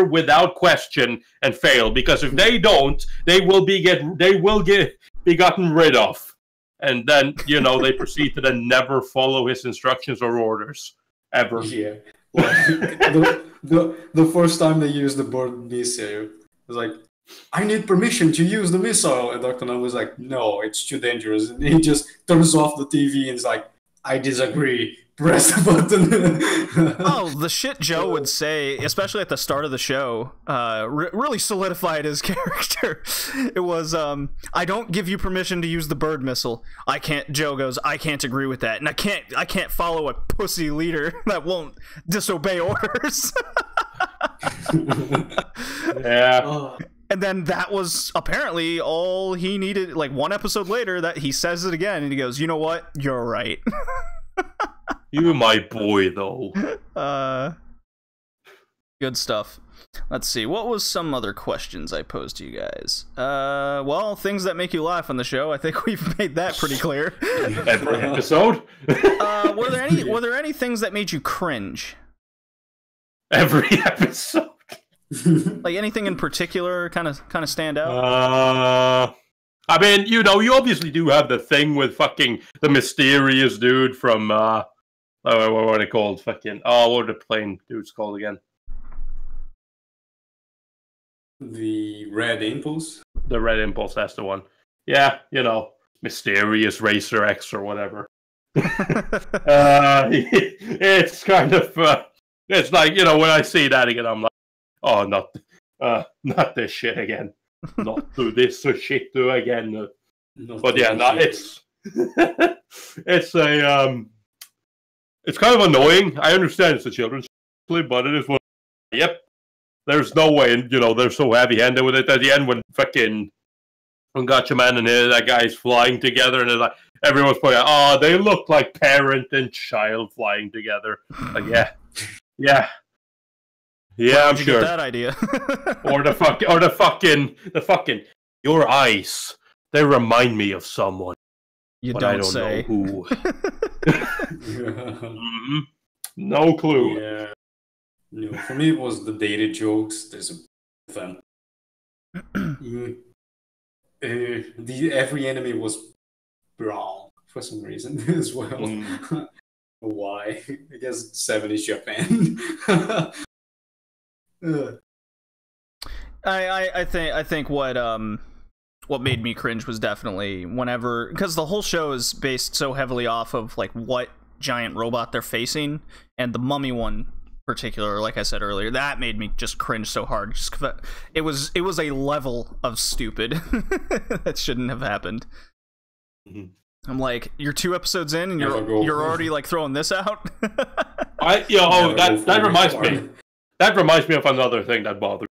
without question and fail, because if they don't, they will be gotten rid of. And then they proceed to then never follow his instructions or orders ever. Yeah, the first time they used the bird missile, it was I need permission to use the missile, and Dr. Nambu was no, it's too dangerous, and he just turns off the TV and is I disagree. Press the button. Oh, the shit Joe would say, especially at the start of the show, really solidified his character. It was, I don't give you permission to use the bird missile. Joe goes, I can't agree with that, and I can't follow a pussy leader that won't disobey orders. Yeah. And then that was apparently all he needed. Like, one episode later, that he says it again, and he goes, "You know what? You're right." You my boy, though. Good stuff. Let's see. What was some other questions I posed to you guys? Well, things that make you laugh on the show. I think we've made that pretty clear. Every episode. Were there any things that made you cringe? Every episode. Like anything in particular kind of stand out? I mean, you know, you obviously do have the thing with fucking the mysterious dude from what are they called? Fucking what are the plane dudes called again? The Red Impulse? The Red Impulse, that's the one. Yeah, you know, Mysterious Racer X or whatever. It's kind of it's like, you know, when I see that again, I'm like, oh, not this shit again. Not do this shit do again. But yeah, no, it's it's a it's kind of annoying. I understand it's a children's play, but it is one. Yep, there's no way, you know, they're so heavy-handed with it at the end when Gatchaman and that guy's flying together, and it's like everyone's pointing out, oh, they look like parent and child flying together. Like, yeah, I'm sure. Get that idea. or the fucking your eyes. They remind me of someone. But I don't say. know who. Mm-hmm. No clue. Yeah. No, for me it was the dated jokes. There's a them. Every enemy was brown for some reason as well. Why? I guess 70s Japan. I think what made me cringe was definitely whenever, because the whole show is based so heavily off of like what giant robot they're facing, and the mummy one particular, like I said earlier, that made me just cringe so hard. Just 'cause it was a level of stupid that shouldn't have happened. Mm-hmm. I'm like, you're 2 episodes in and you're already like throwing this out. That reminds me. That reminds me of another thing that bothered me.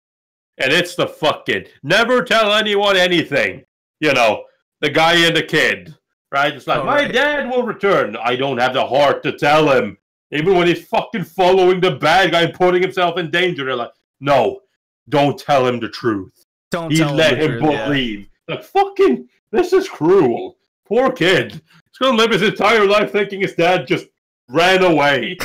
And it's the fucking never tell anyone anything. You know, the guy and the kid, right? It's like, my dad will return. I don't have the heart to tell him. Even when he's fucking following the bad guy and putting himself in danger, they're like, no, don't tell him the truth. Let him believe. Yeah. Like, fucking, this is cruel. Poor kid. He's gonna live his entire life thinking his dad just ran away.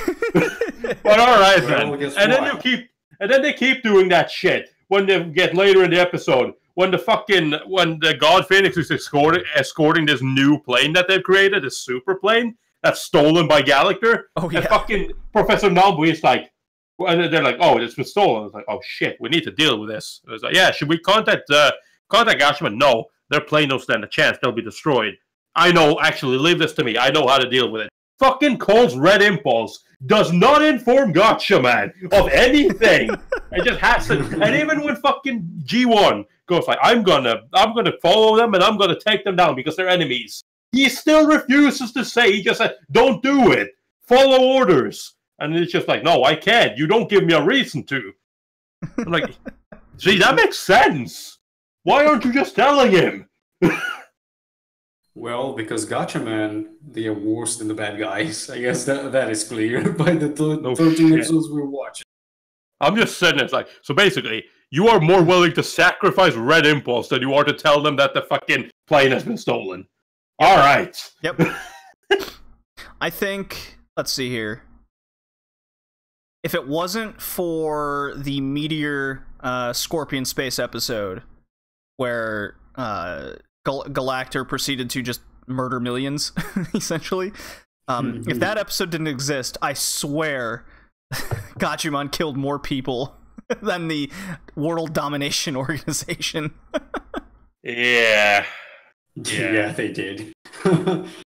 But alright, then. And then they keep doing that shit when they get later in the episode. When the God Phoenix is escorting this new plane that they've created, this super plane that's stolen by Galactor. Oh, yeah. And fucking Professor Nobui is like, and they're like, oh, it's been stolen. It's like, oh shit, we need to deal with this. It's like, yeah, should we contact Gatchaman? No, their plane don't stand a chance. They'll be destroyed. I know, actually, leave this to me. I know how to deal with it. Fucking calls Red Impulse, does not inform Gatchaman of anything. It just has to. And even when fucking G1 goes like, I'm gonna follow them and I'm gonna take them down because they're enemies, he still refuses to say. He just said, don't do it. Follow orders. And it's just like, no, I can't. You don't give me a reason to. I'm like, gee, that makes sense. Why aren't you just telling him? Well, because Gatchaman, they are worse than the bad guys. I guess that is clear by the 13 episodes we're watching. I'm just sitting there, it's like, so basically, you are more willing to sacrifice Red Impulse than you are to tell them that the fucking plane has been stolen. All right. Yep. I think, let's see here. If it wasn't for the Meteor Scorpion Space episode where Galactor proceeded to just murder millions, essentially. If that episode didn't exist, I swear Gatchaman killed more people than the World Domination Organization. Yeah, they did.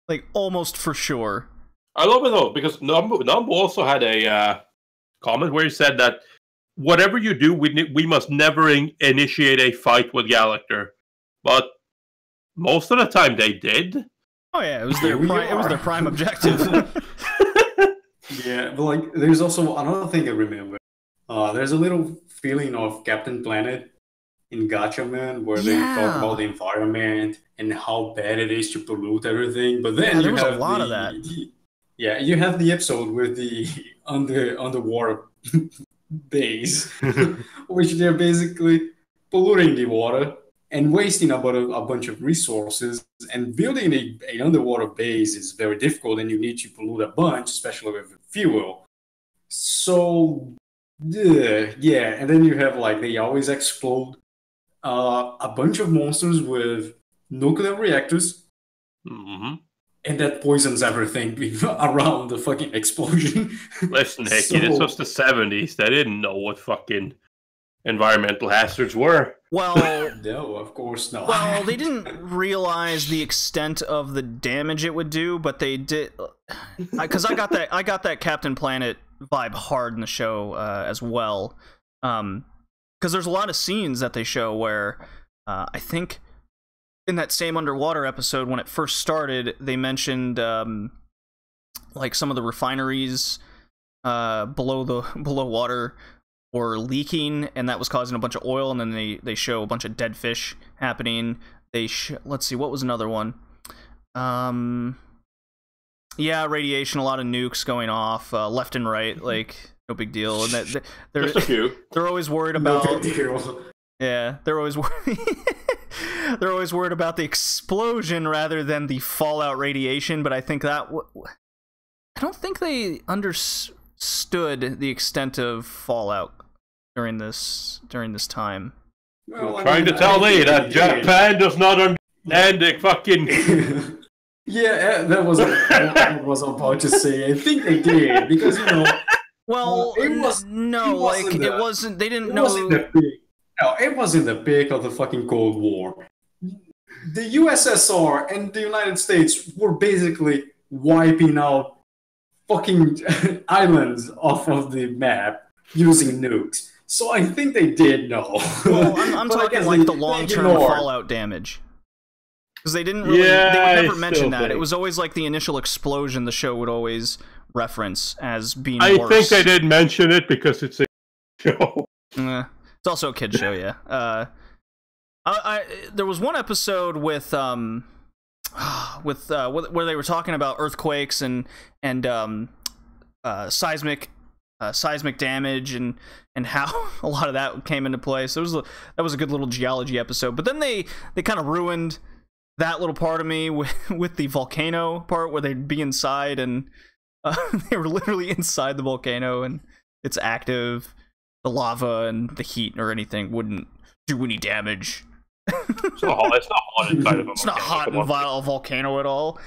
Like, almost for sure. I love it, though, because Numbo also had a comment where he said that whatever you do, we must never initiate a fight with Galactor. But most of the time they did. Oh yeah, it was their prime objective. Yeah, but like, there's also another thing I remember. There's a little feeling of Captain Planet in Gatchaman where they talk about the environment and how bad it is to pollute everything. But then there you was have a lot of that. You have the episode with the underwater base, which they're basically polluting the water and wasting about a bunch of resources. And building an underwater base is very difficult, and you need to pollute a bunch, especially with fuel. So, yeah. And then you have like they always explode a bunch of monsters with nuclear reactors. Mm-hmm. And that poisons everything around the fucking explosion. Listen, Hickey, this was the 70s. They didn't know what fucking environmental hazards were. Well, no, of course not. Well, they didn't realize the extent of the damage it would do, but they did. Because I got that Captain Planet vibe hard in the show as well. Because there's a lot of scenes that they show where I think in that same underwater episode when it first started, they mentioned like some of the refineries below water were leaking, and that was causing a bunch of oil. And then they show a bunch of dead fish happening. Let's see, what was another one? Yeah, radiation, a lot of nukes going off left and right, like no big deal. And just a few. They're always worried about. Yeah, they're always worried. They're always worried about the explosion rather than the fallout radiation. But I think that I don't think they understood the extent of fallout during this time. Well, trying to tell me that Japan does not understand the fucking. Yeah, that was what I was about to say. I think they did because Well, it wasn't. They didn't know. No, it was in the peak of the fucking Cold War. The USSR and the United States were basically wiping out fucking islands off of the map using nukes. So I think they did know. Well, I'm talking like the long-term fallout damage. Because they didn't really, they would never mention that. It was always like the initial explosion the show would always reference as being worse. I think they did mention it because it's a show. It's also a kid's show, yeah. There was one episode with where they were talking about earthquakes and seismic damage and how a lot of that came into play. So that was a good little geology episode. But then they kind of ruined that little part of me with the volcano part where they'd be inside and they were literally inside the volcano and it's active. The lava and the heat or anything wouldn't do any damage. It's not hot inside of a It's not hot and a volcano at all.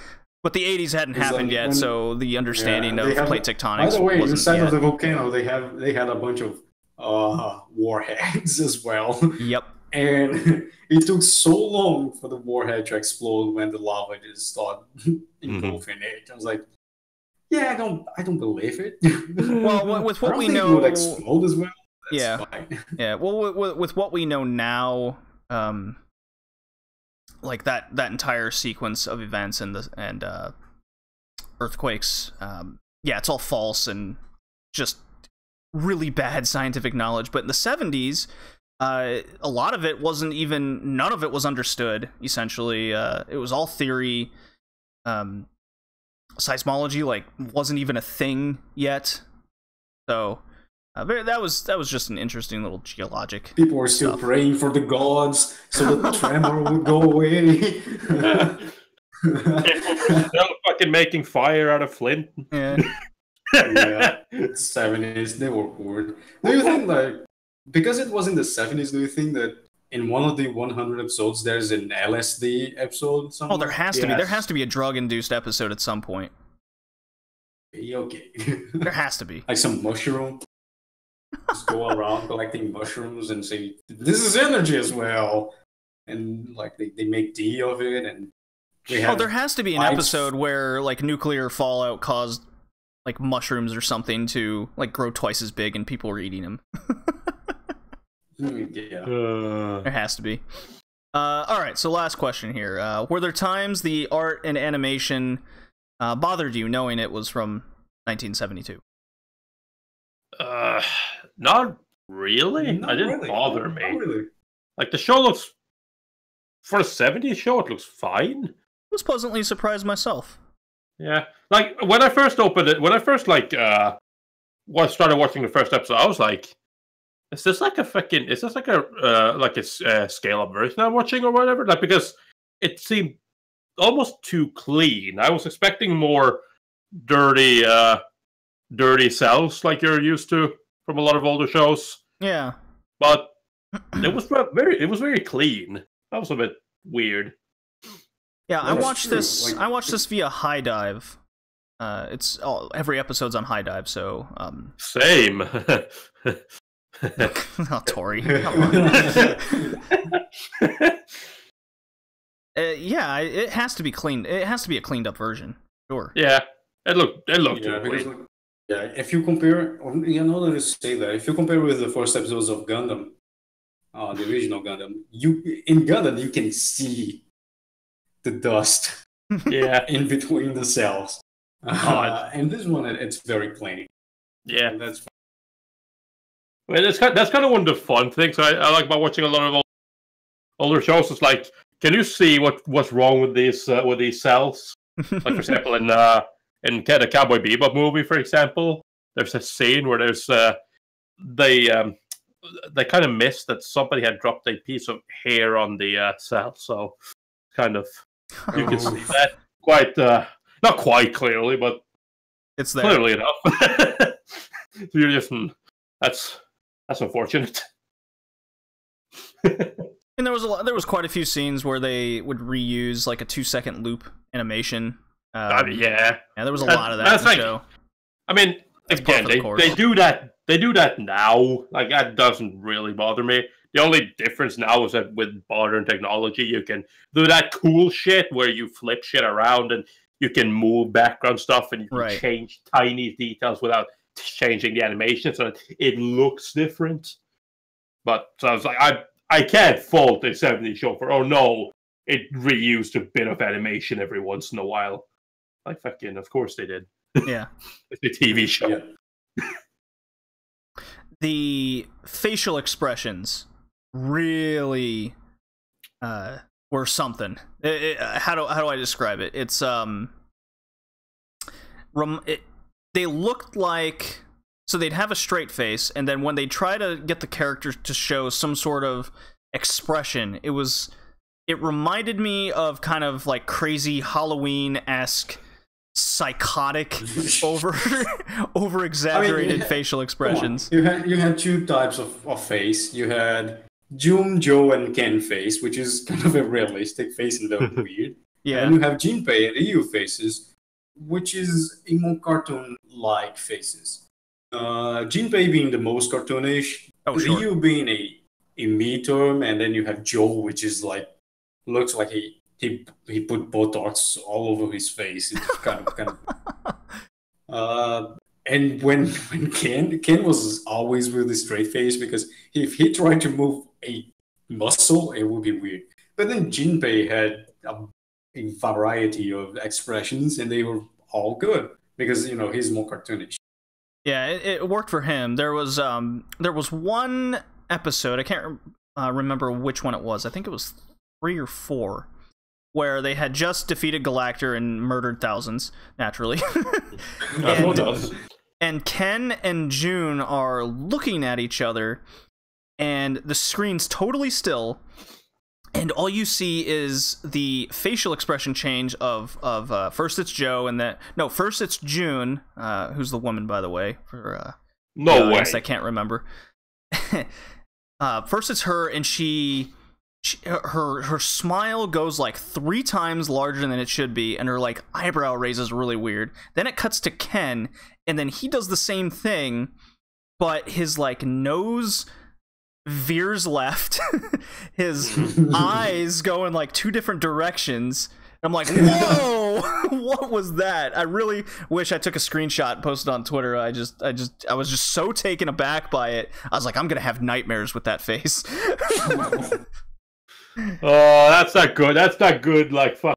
But the 80s hadn't happened yet, so the understanding of plate tectonics. By the way, wasn't inside yet. of the volcano, they had a bunch of warheads as well. Yep. And it took so long for the warhead to explode when the lava just started engulfing it. I was like, yeah, I don't believe it. Well, with what we know, it would explode as well. That's fine. Yeah. Well, with what we know now, like that entire sequence of events and earthquakes, yeah, it's all false and just really bad scientific knowledge. But in the 70s, a lot of it none of it was understood. Essentially, it was all theory. Seismology wasn't even a thing yet. So. That was just an interesting little geologic. People were still praying for the gods so that the tremor would go away. Still fucking making fire out of flint. Yeah. Yeah, 70s, they were bored. Do you think because it was in the 70s? Do you think that in one of the 100 episodes there's an LSD episode? Somewhere? Oh, there has to be. There has to be a drug-induced episode at some point. Okay. There has to be. Like some mushroom. Just go around collecting mushrooms and say, this is energy as well. And they make tea of it and there has to be an episode where nuclear fallout caused mushrooms or something to grow twice as big and people were eating them. Yeah. There has to be. Alright, so last question here. Were there times the art and animation bothered you knowing it was from 1972? Not really. Not It didn't really. bother Not me. really. Like, the show looks... For a 70s show, it looks fine. I was pleasantly surprised myself. Yeah. Like, when I first opened it... When I first, like, started watching the first episode, I was like... Is this like a fucking... Is this like a scale-up version I'm watching or whatever? Like, because it seemed almost too clean. I was expecting more dirty cells like you're used to from a lot of older shows. Yeah. But it was very clean. That was a bit weird. Yeah, I watched true. this. I watched this via High Dive. Every episode's on High Dive, so Same. oh, Tori, come on. Yeah, it has to be cleaned. It has to be a cleaned up version. Sure. Yeah, it looked Yeah, because if you compare, you know, let us say that if you compare with the first episodes of Gundam, the original Gundam, in Gundam you can see the dust. Yeah, in between the cells. And this one, it's very clean. Yeah, and that's. Well, that's kind of one of the fun things I like about watching a lot of older shows. It's like, can you see what's wrong with these cells? Like, for example, in the Cowboy Bebop movie, for example, there's a scene where they kind of missed that somebody had dropped a piece of hair on the cell, so kind of you can see that quite not quite clearly, but it's there. Clearly enough. So you're just that's unfortunate. And there was quite a few scenes where they would reuse like a 2-second loop animation. Yeah, there was a lot of that in the show. I mean, again, they do that. They do that now. Like, that doesn't really bother me. The only difference now is that with modern technology, you can do that cool shit where you flip shit around and you can move background stuff and you can change tiny details without changing the animation so that it looks different. But so I was like, I can't fault a 70s show for, oh no, it reused a bit of animation every once in a while. Like, fucking, of course they did. Yeah. It's a TV show. Yeah. The facial expressions really were something. How do I describe it? It's they looked like, so they'd have a straight face, and then when they try to get the characters to show some sort of expression, it reminded me of kind of like crazy Halloween-esque psychotic over exaggerated facial expressions. You had two types of face. You had Jun, Joe, and Ken face, which is kind of a realistic face and very weird. Yeah. And you have Jinpei and Ryu faces, which is a more cartoon-like faces. Jinpei being the most cartoonish, Ryu being a me-term, and then you have Joe, which is like, looks like he put Botox all over his face. It's kind of and when Ken was always with a straight face, because if he tried to move a muscle, it would be weird. But then Jinpei had a variety of expressions, and they were all good because, you know, he's more cartoonish. Yeah, it worked for him. There was one episode, I can't remember which one it was. I think it was 3 or 4, where they had just defeated Galactor and murdered thousands, naturally. And Ken and June are looking at each other, and the screen's totally still, and all you see is the facial expression change of first it's Joe, and first it's June, who's the woman, by the way, for no way, I can't remember. First it's her, and her smile goes like 3 times larger than it should be, and her like eyebrow raises really weird. Then it cuts to Ken, and then he does the same thing, but his like nose veers left. His eyes go in like 2 different directions. I'm like, whoa, what was that? I really wish I took a screenshot and posted on Twitter. I was just so taken aback by it. I was like, I'm gonna have nightmares with that face. Oh, that's not good. That's not good. Like, fucking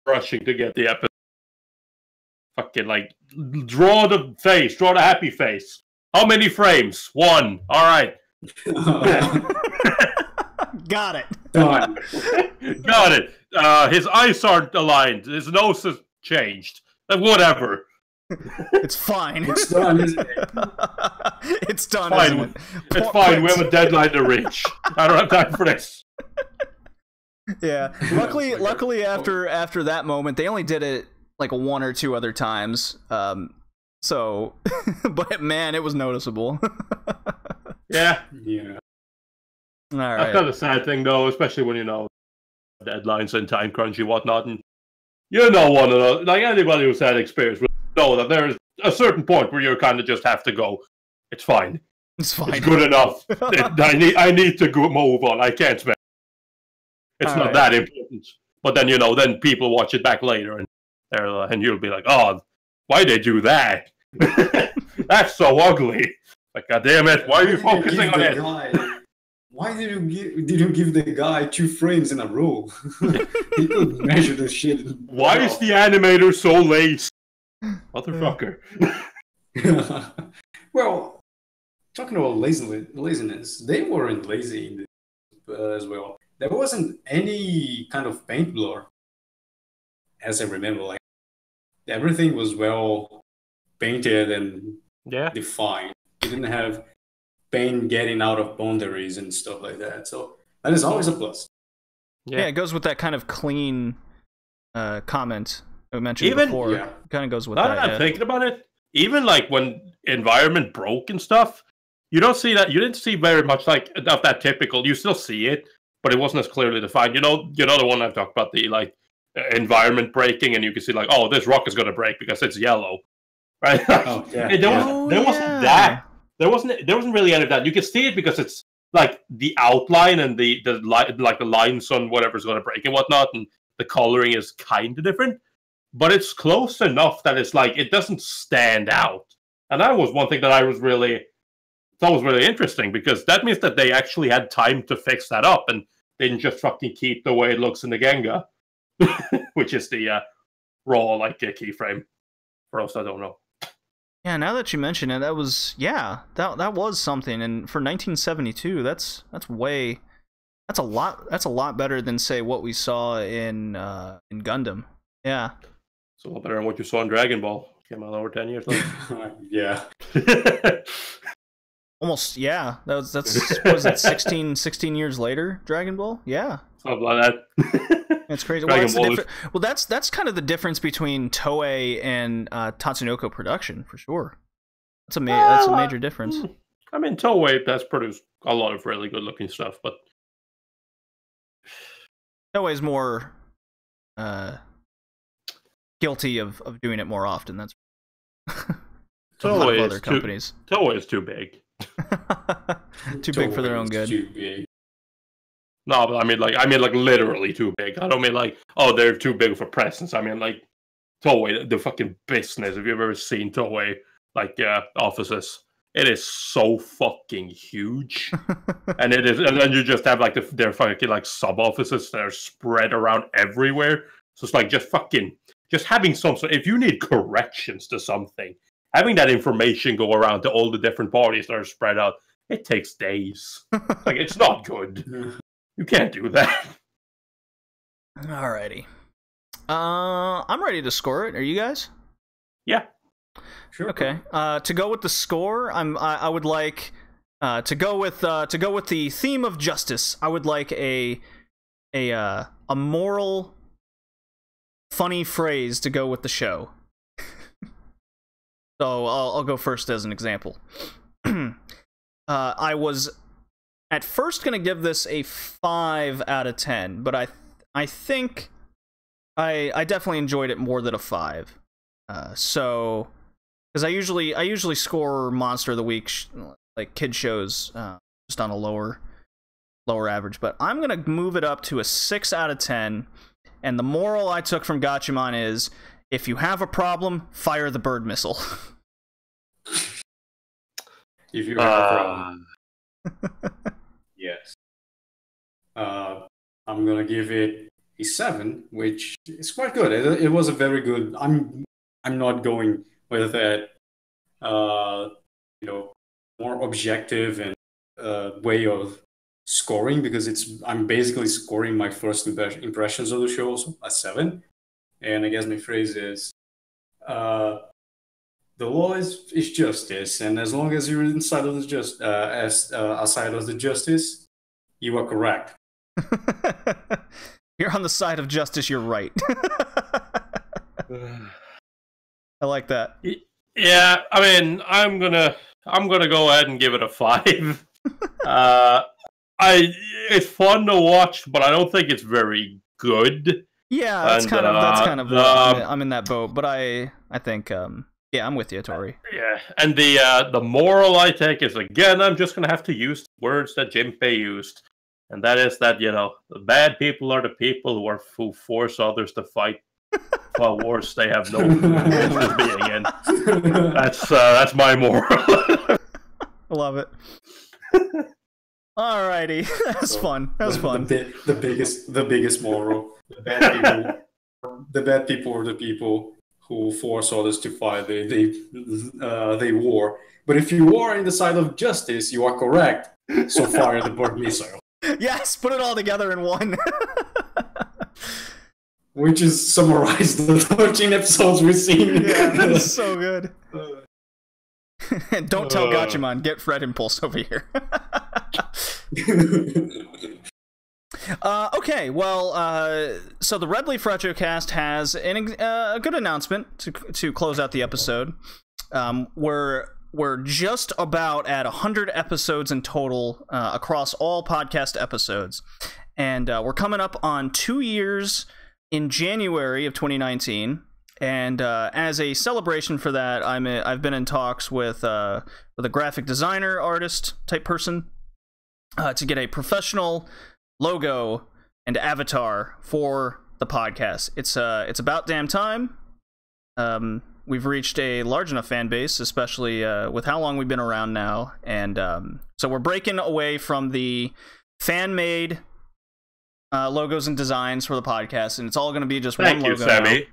rushing to get the episode. Fucking like, draw the happy face. How many frames? 1. All right. Got it. Done. Got it. His eyes aren't aligned. His nose has changed. Whatever. It's fine. It's done, isn't it? It's done, Fine. isn't it? It's fine. We have a deadline to reach. I don't have time for this. Yeah. Luckily, after that moment, they only did it like 1 or 2 other times. So, but man, it was noticeable. Yeah. Yeah. All right. That's kind of a sad thing, though, especially when you know deadlines and time crunch and whatnot. And you know, one of those, like anybody who's had experience will know that there's a certain point where you kind of just have to go. It's fine. It's fine. It's good enough. I need to go move on. I can't spend. It's All not right. that important. But then then people watch it back later, and you'll be like, oh, why they do that? That's so ugly. Like, God damn it! Why are you focusing on it? Why did you give the guy 2 frames in a row? He could measure the shit. Why is the animator so lazy? Motherfucker. Well, talking about laziness, they weren't lazy in this, as well. There wasn't any kind of paint blur, as I remember. Like, everything was well painted and defined. You didn't have paint getting out of boundaries and stuff like that. So that is always a plus. Yeah, it goes with that kind of clean comment I mentioned before. Yeah. It kind of goes with Now that. that I'm thinking about it, even like when environment broke and stuff, you don't see that. You didn't see very much like of that typical. You still see it, but it wasn't as clearly defined. You know the one I've talked about, the like environment breaking, and you can see like, oh, this rock is going to break because it's yellow, right? Oh, yeah. There wasn't that. There wasn't really any of that. You can see it because it's like the outline and the lines on whatever's going to break and whatnot, and the coloring is kind of different, but it's close enough that it's like it doesn't stand out. And that was one thing that I thought was really interesting, because that means that they actually had time to fix that up and didn't just fucking keep the way it looks in the Genga, which is the raw like keyframe. For us, I don't know. Yeah, now that you mention it, that was that was something, and for 1972, that's a lot better than say what we saw in Gundam. Yeah, it's a lot better than what you saw in Dragon Ball. Came out over 10 years ago. Yeah. Almost, yeah. That's what was it, 16 years later, Dragon Ball? Yeah. Something like that. That's crazy. Well, that's kind of the difference between Toei and Tatsunoko Production, for sure. That's a major difference. I mean, Toei has produced a lot of really good-looking stuff, but Toei's more guilty of doing it more often. That's a lot of other companies. Toei is too big. Too big for their own good. Too big. No, but I mean like literally too big. I don't mean like, oh, they're too big for presence. I mean like Toei, the fucking business. Have you ever seen Toei like offices? It is so fucking huge, and then you just have like their fucking like sub offices that are spread around everywhere. So it's like just having some sort. If you need corrections to something, having that information go around to all the different parties that are spread out, it takes days. Like, it's not good. You can't do that. Alrighty. I'm ready to score it. Are you guys? Yeah. Sure. Okay. To go with the score, I would like to go with the theme of justice. I would like a moral, funny phrase to go with the show. So I'll go first as an example. I was at first gonna give this a 5 out of 10, but I think I definitely enjoyed it more than a 5. So because I usually score Monster of the Week like kid shows just on a lower average, but I'm gonna move it up to a 6 out of 10. And the moral I took from Gatchaman is, if you have a problem, fire the bird missile. If you have a problem. Yes. I'm gonna give it a 7, which is quite good. It was a very good. I'm not going with that. more objective and way of scoring, because I'm basically scoring my first impressions of the show, so a 7. And I guess my phrase is, the law is justice, and as long as you're inside of the aside of the justice, you are correct. You're on the side of justice. You're right. I like that. Yeah, I mean, I'm gonna go ahead and give it a 5. It's fun to watch, but I don't think it's very good. Yeah, that's kind of I'm in that boat, but I think yeah, I'm with you, Tori. Yeah, and the moral I take is, again, I'm just gonna have to use words that Jinpei used, and that is that, you know, the bad people are the people who force others to fight for wars they have no business being in. That's my moral. I love it. Alrighty, that's fun. That was fun. The biggest moral: the bad people are the people who force others to fight. They war. But if you are in the side of justice, you are correct. So fire the bird missile. Yes, put it all together in one. We just summarized the 13 episodes we've seen. Yeah, that's so good. And don't tell Gatchaman, get Fred Impulse over here. Okay, well, so the Red Leaf Retrocast has a good announcement to close out the episode. We're just about at 100 episodes in total across all podcast episodes, and we're coming up on 2 years in January of 2019. And as a celebration for that, I've been in talks with a graphic designer, artist type person to get a professional logo and avatar for the podcast. It's about damn time. We've reached a large enough fan base, especially with how long we've been around now, and so we're breaking away from the fan-made logos and designs for the podcast, and it's all going to be just one logo. Thank you, Sammy.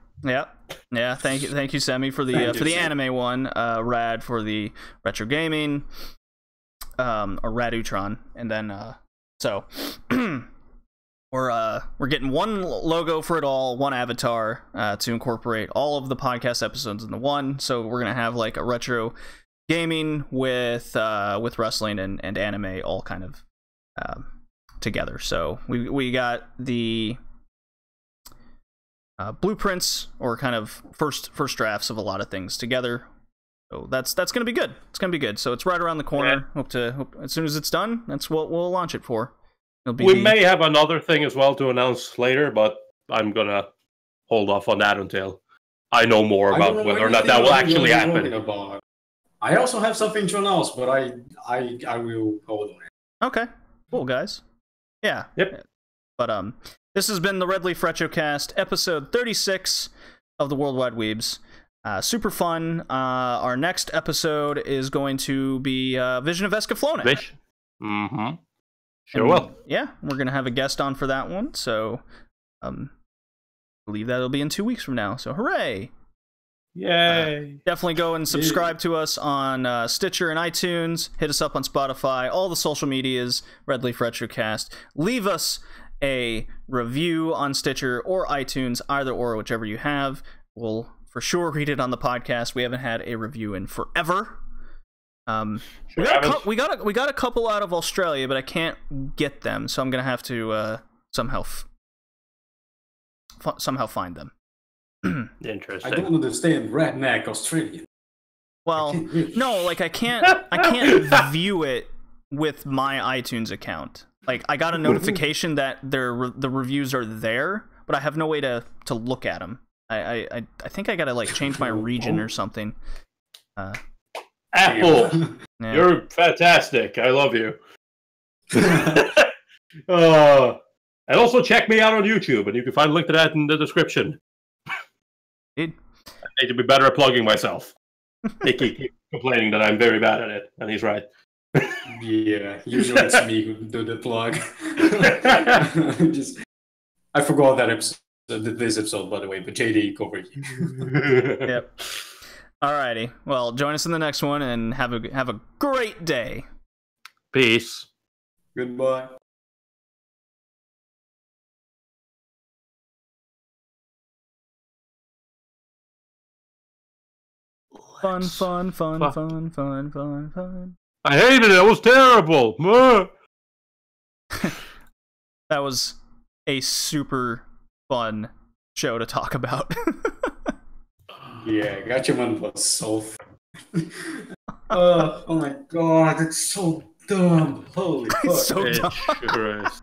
Yeah. Thank you, Sammy, for the anime one. Rad for the retro gaming, or Radutron, and then so we're getting one logo for it all, one avatar to incorporate all of the podcast episodes into one. So we're gonna have like a retro gaming with wrestling and anime all kind of together. So we got the blueprints, or kind of first drafts of a lot of things together. So that's gonna be good. It's gonna be good. So it's right around the corner. Yeah. Hope as soon as it's done, that's what we'll launch it for. We may have another thing as well to announce later, but I'm gonna hold off on that until I know more about whether or not that will actually happen. I also have something to announce, but I will hold on. Okay, cool, guys. Yeah. Yep. But this has been the Red Leaf Retrocast, episode 36 of the Worldwide Weebs. Super fun. Our next episode is going to be Vision of Escaflowne. Mm-hmm. Sure will. Yeah, we're going to have a guest on for that one, so I believe that'll be in 2 weeks from now, so hooray! Yay! Definitely go and subscribe to us on Stitcher and iTunes. Hit us up on Spotify, all the social medias, Red Leaf Retrocast. Leave us a review on Stitcher or iTunes, either or, whichever you have. We'll for sure read it on the podcast. We haven't had a review in forever. We got a couple out of Australia, but I can't get them, so I'm gonna have to somehow find them. Interesting. I don't understand redneck Australian. Well, no, like I can't view it with my iTunes account. Like I got a notification that the reviews are there, but I have no way to look at them. I think I gotta like change my region or something. Apple, yeah. You're fantastic. I love you. And also check me out on YouTube, and you can find a link to that in the description. I need to be better at plugging myself. They keep complaining that I'm very bad at it, and he's right. Yeah, usually it's me who do the plug. I forgot that this episode, by the way, but JD covered you. Yep. Alrighty. Well, join us in the next one and have a great day. Peace. Goodbye. Fun. I hated it. It was terrible. That was a super fun show to talk about. Yeah, Gatchaman was so fun. Oh my god, it's so dumb. Holy fuck. It's so It dumb. sure is.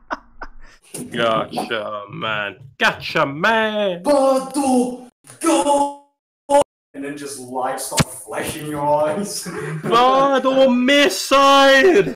Gatchaman. Bado, go! And then just lights start flashing your eyes. Bado missile.